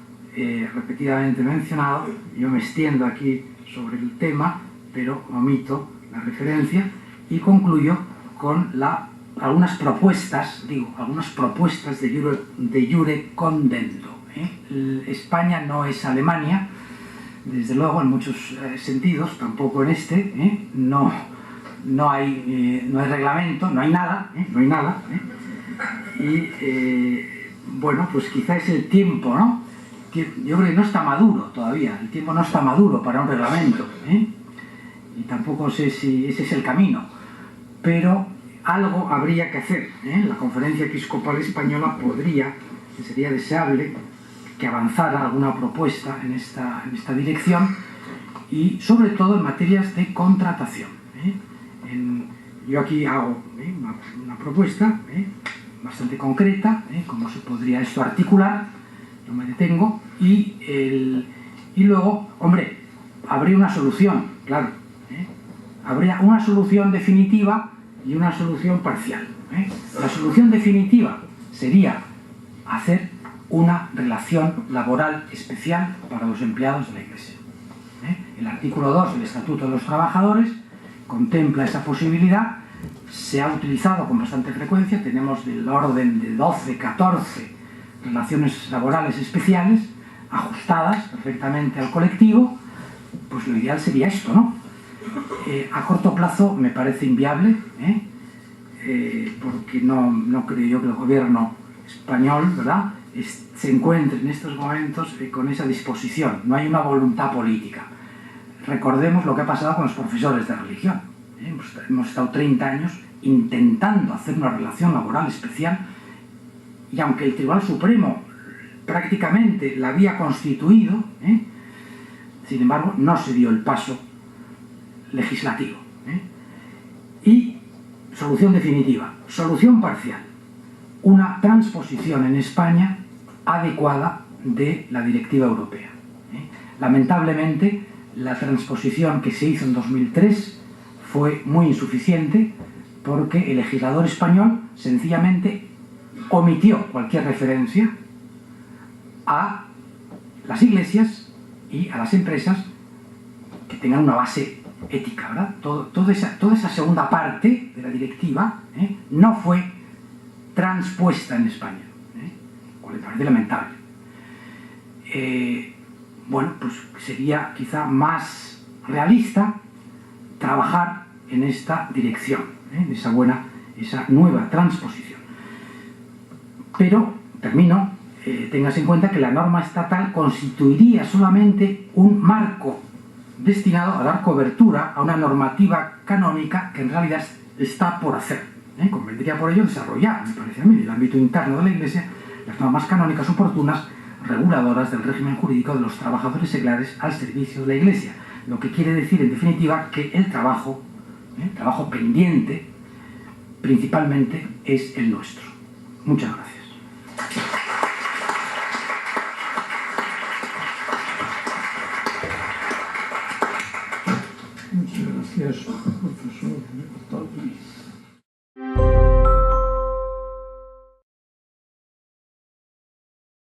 repetidamente mencionado. Yo me extiendo aquí sobre el tema, pero omito la referencia y concluyo con algunas propuestas de jure condendo. España no es Alemania, desde luego, en muchos sentidos, tampoco en este. No hay reglamento, no hay nada. Y bueno, pues quizá es el tiempo, ¿no? Yo creo que no está maduro todavía, el tiempo no está maduro para un reglamento, y tampoco sé si ese es el camino, pero algo habría que hacer. La Conferencia Episcopal Española sería deseable que avanzara alguna propuesta en esta dirección, y sobre todo en materias de contratación. Yo aquí hago una propuesta bastante concreta, cómo se podría esto articular. No me detengo, y luego, hombre, habría una solución, claro. Habría una solución definitiva y una solución parcial. La solución definitiva sería hacer una relación laboral especial para los empleados de la Iglesia. El artículo 2 del Estatuto de los Trabajadores contempla esa posibilidad, se ha utilizado con bastante frecuencia, tenemos del orden de 12, 14 relaciones laborales especiales, ajustadas perfectamente al colectivo. Pues lo ideal sería esto, ¿no? A corto plazo me parece inviable, porque no creo yo que el gobierno español, ¿verdad?, se encuentre en estos momentos con esa disposición. No hay una voluntad política. Recordemos lo que ha pasado con los profesores de religión. Hemos estado 30 años intentando hacer una relación laboral especial, y aunque el Tribunal Supremo prácticamente la había constituido, sin embargo no se dio el paso legislativo. Y solución definitiva, solución parcial, una transposición en España adecuada de la directiva europea. Lamentablemente, la transposición que se hizo en 2003 fue muy insuficiente, porque el legislador español sencillamente omitió cualquier referencia a las iglesias y a las empresas que tengan una base ética, ¿verdad? Toda esa segunda parte de la directiva no fue transpuesta en España, lo cual me parece lamentable. Bueno, pues sería quizá más realista trabajar en esta dirección, de esa nueva transposición. Pero, termino, téngase en cuenta que la norma estatal constituiría solamente un marco destinado a dar cobertura a una normativa canónica que en realidad está por hacer. Convendría por ello desarrollar, me parece a mí, en el ámbito interno de la Iglesia, las normas canónicas oportunas reguladoras del régimen jurídico de los trabajadores seglares al servicio de la Iglesia. Lo que quiere decir, en definitiva, que el trabajo pendiente, principalmente, es el nuestro. Muchas gracias. Muchas gracias, profesor.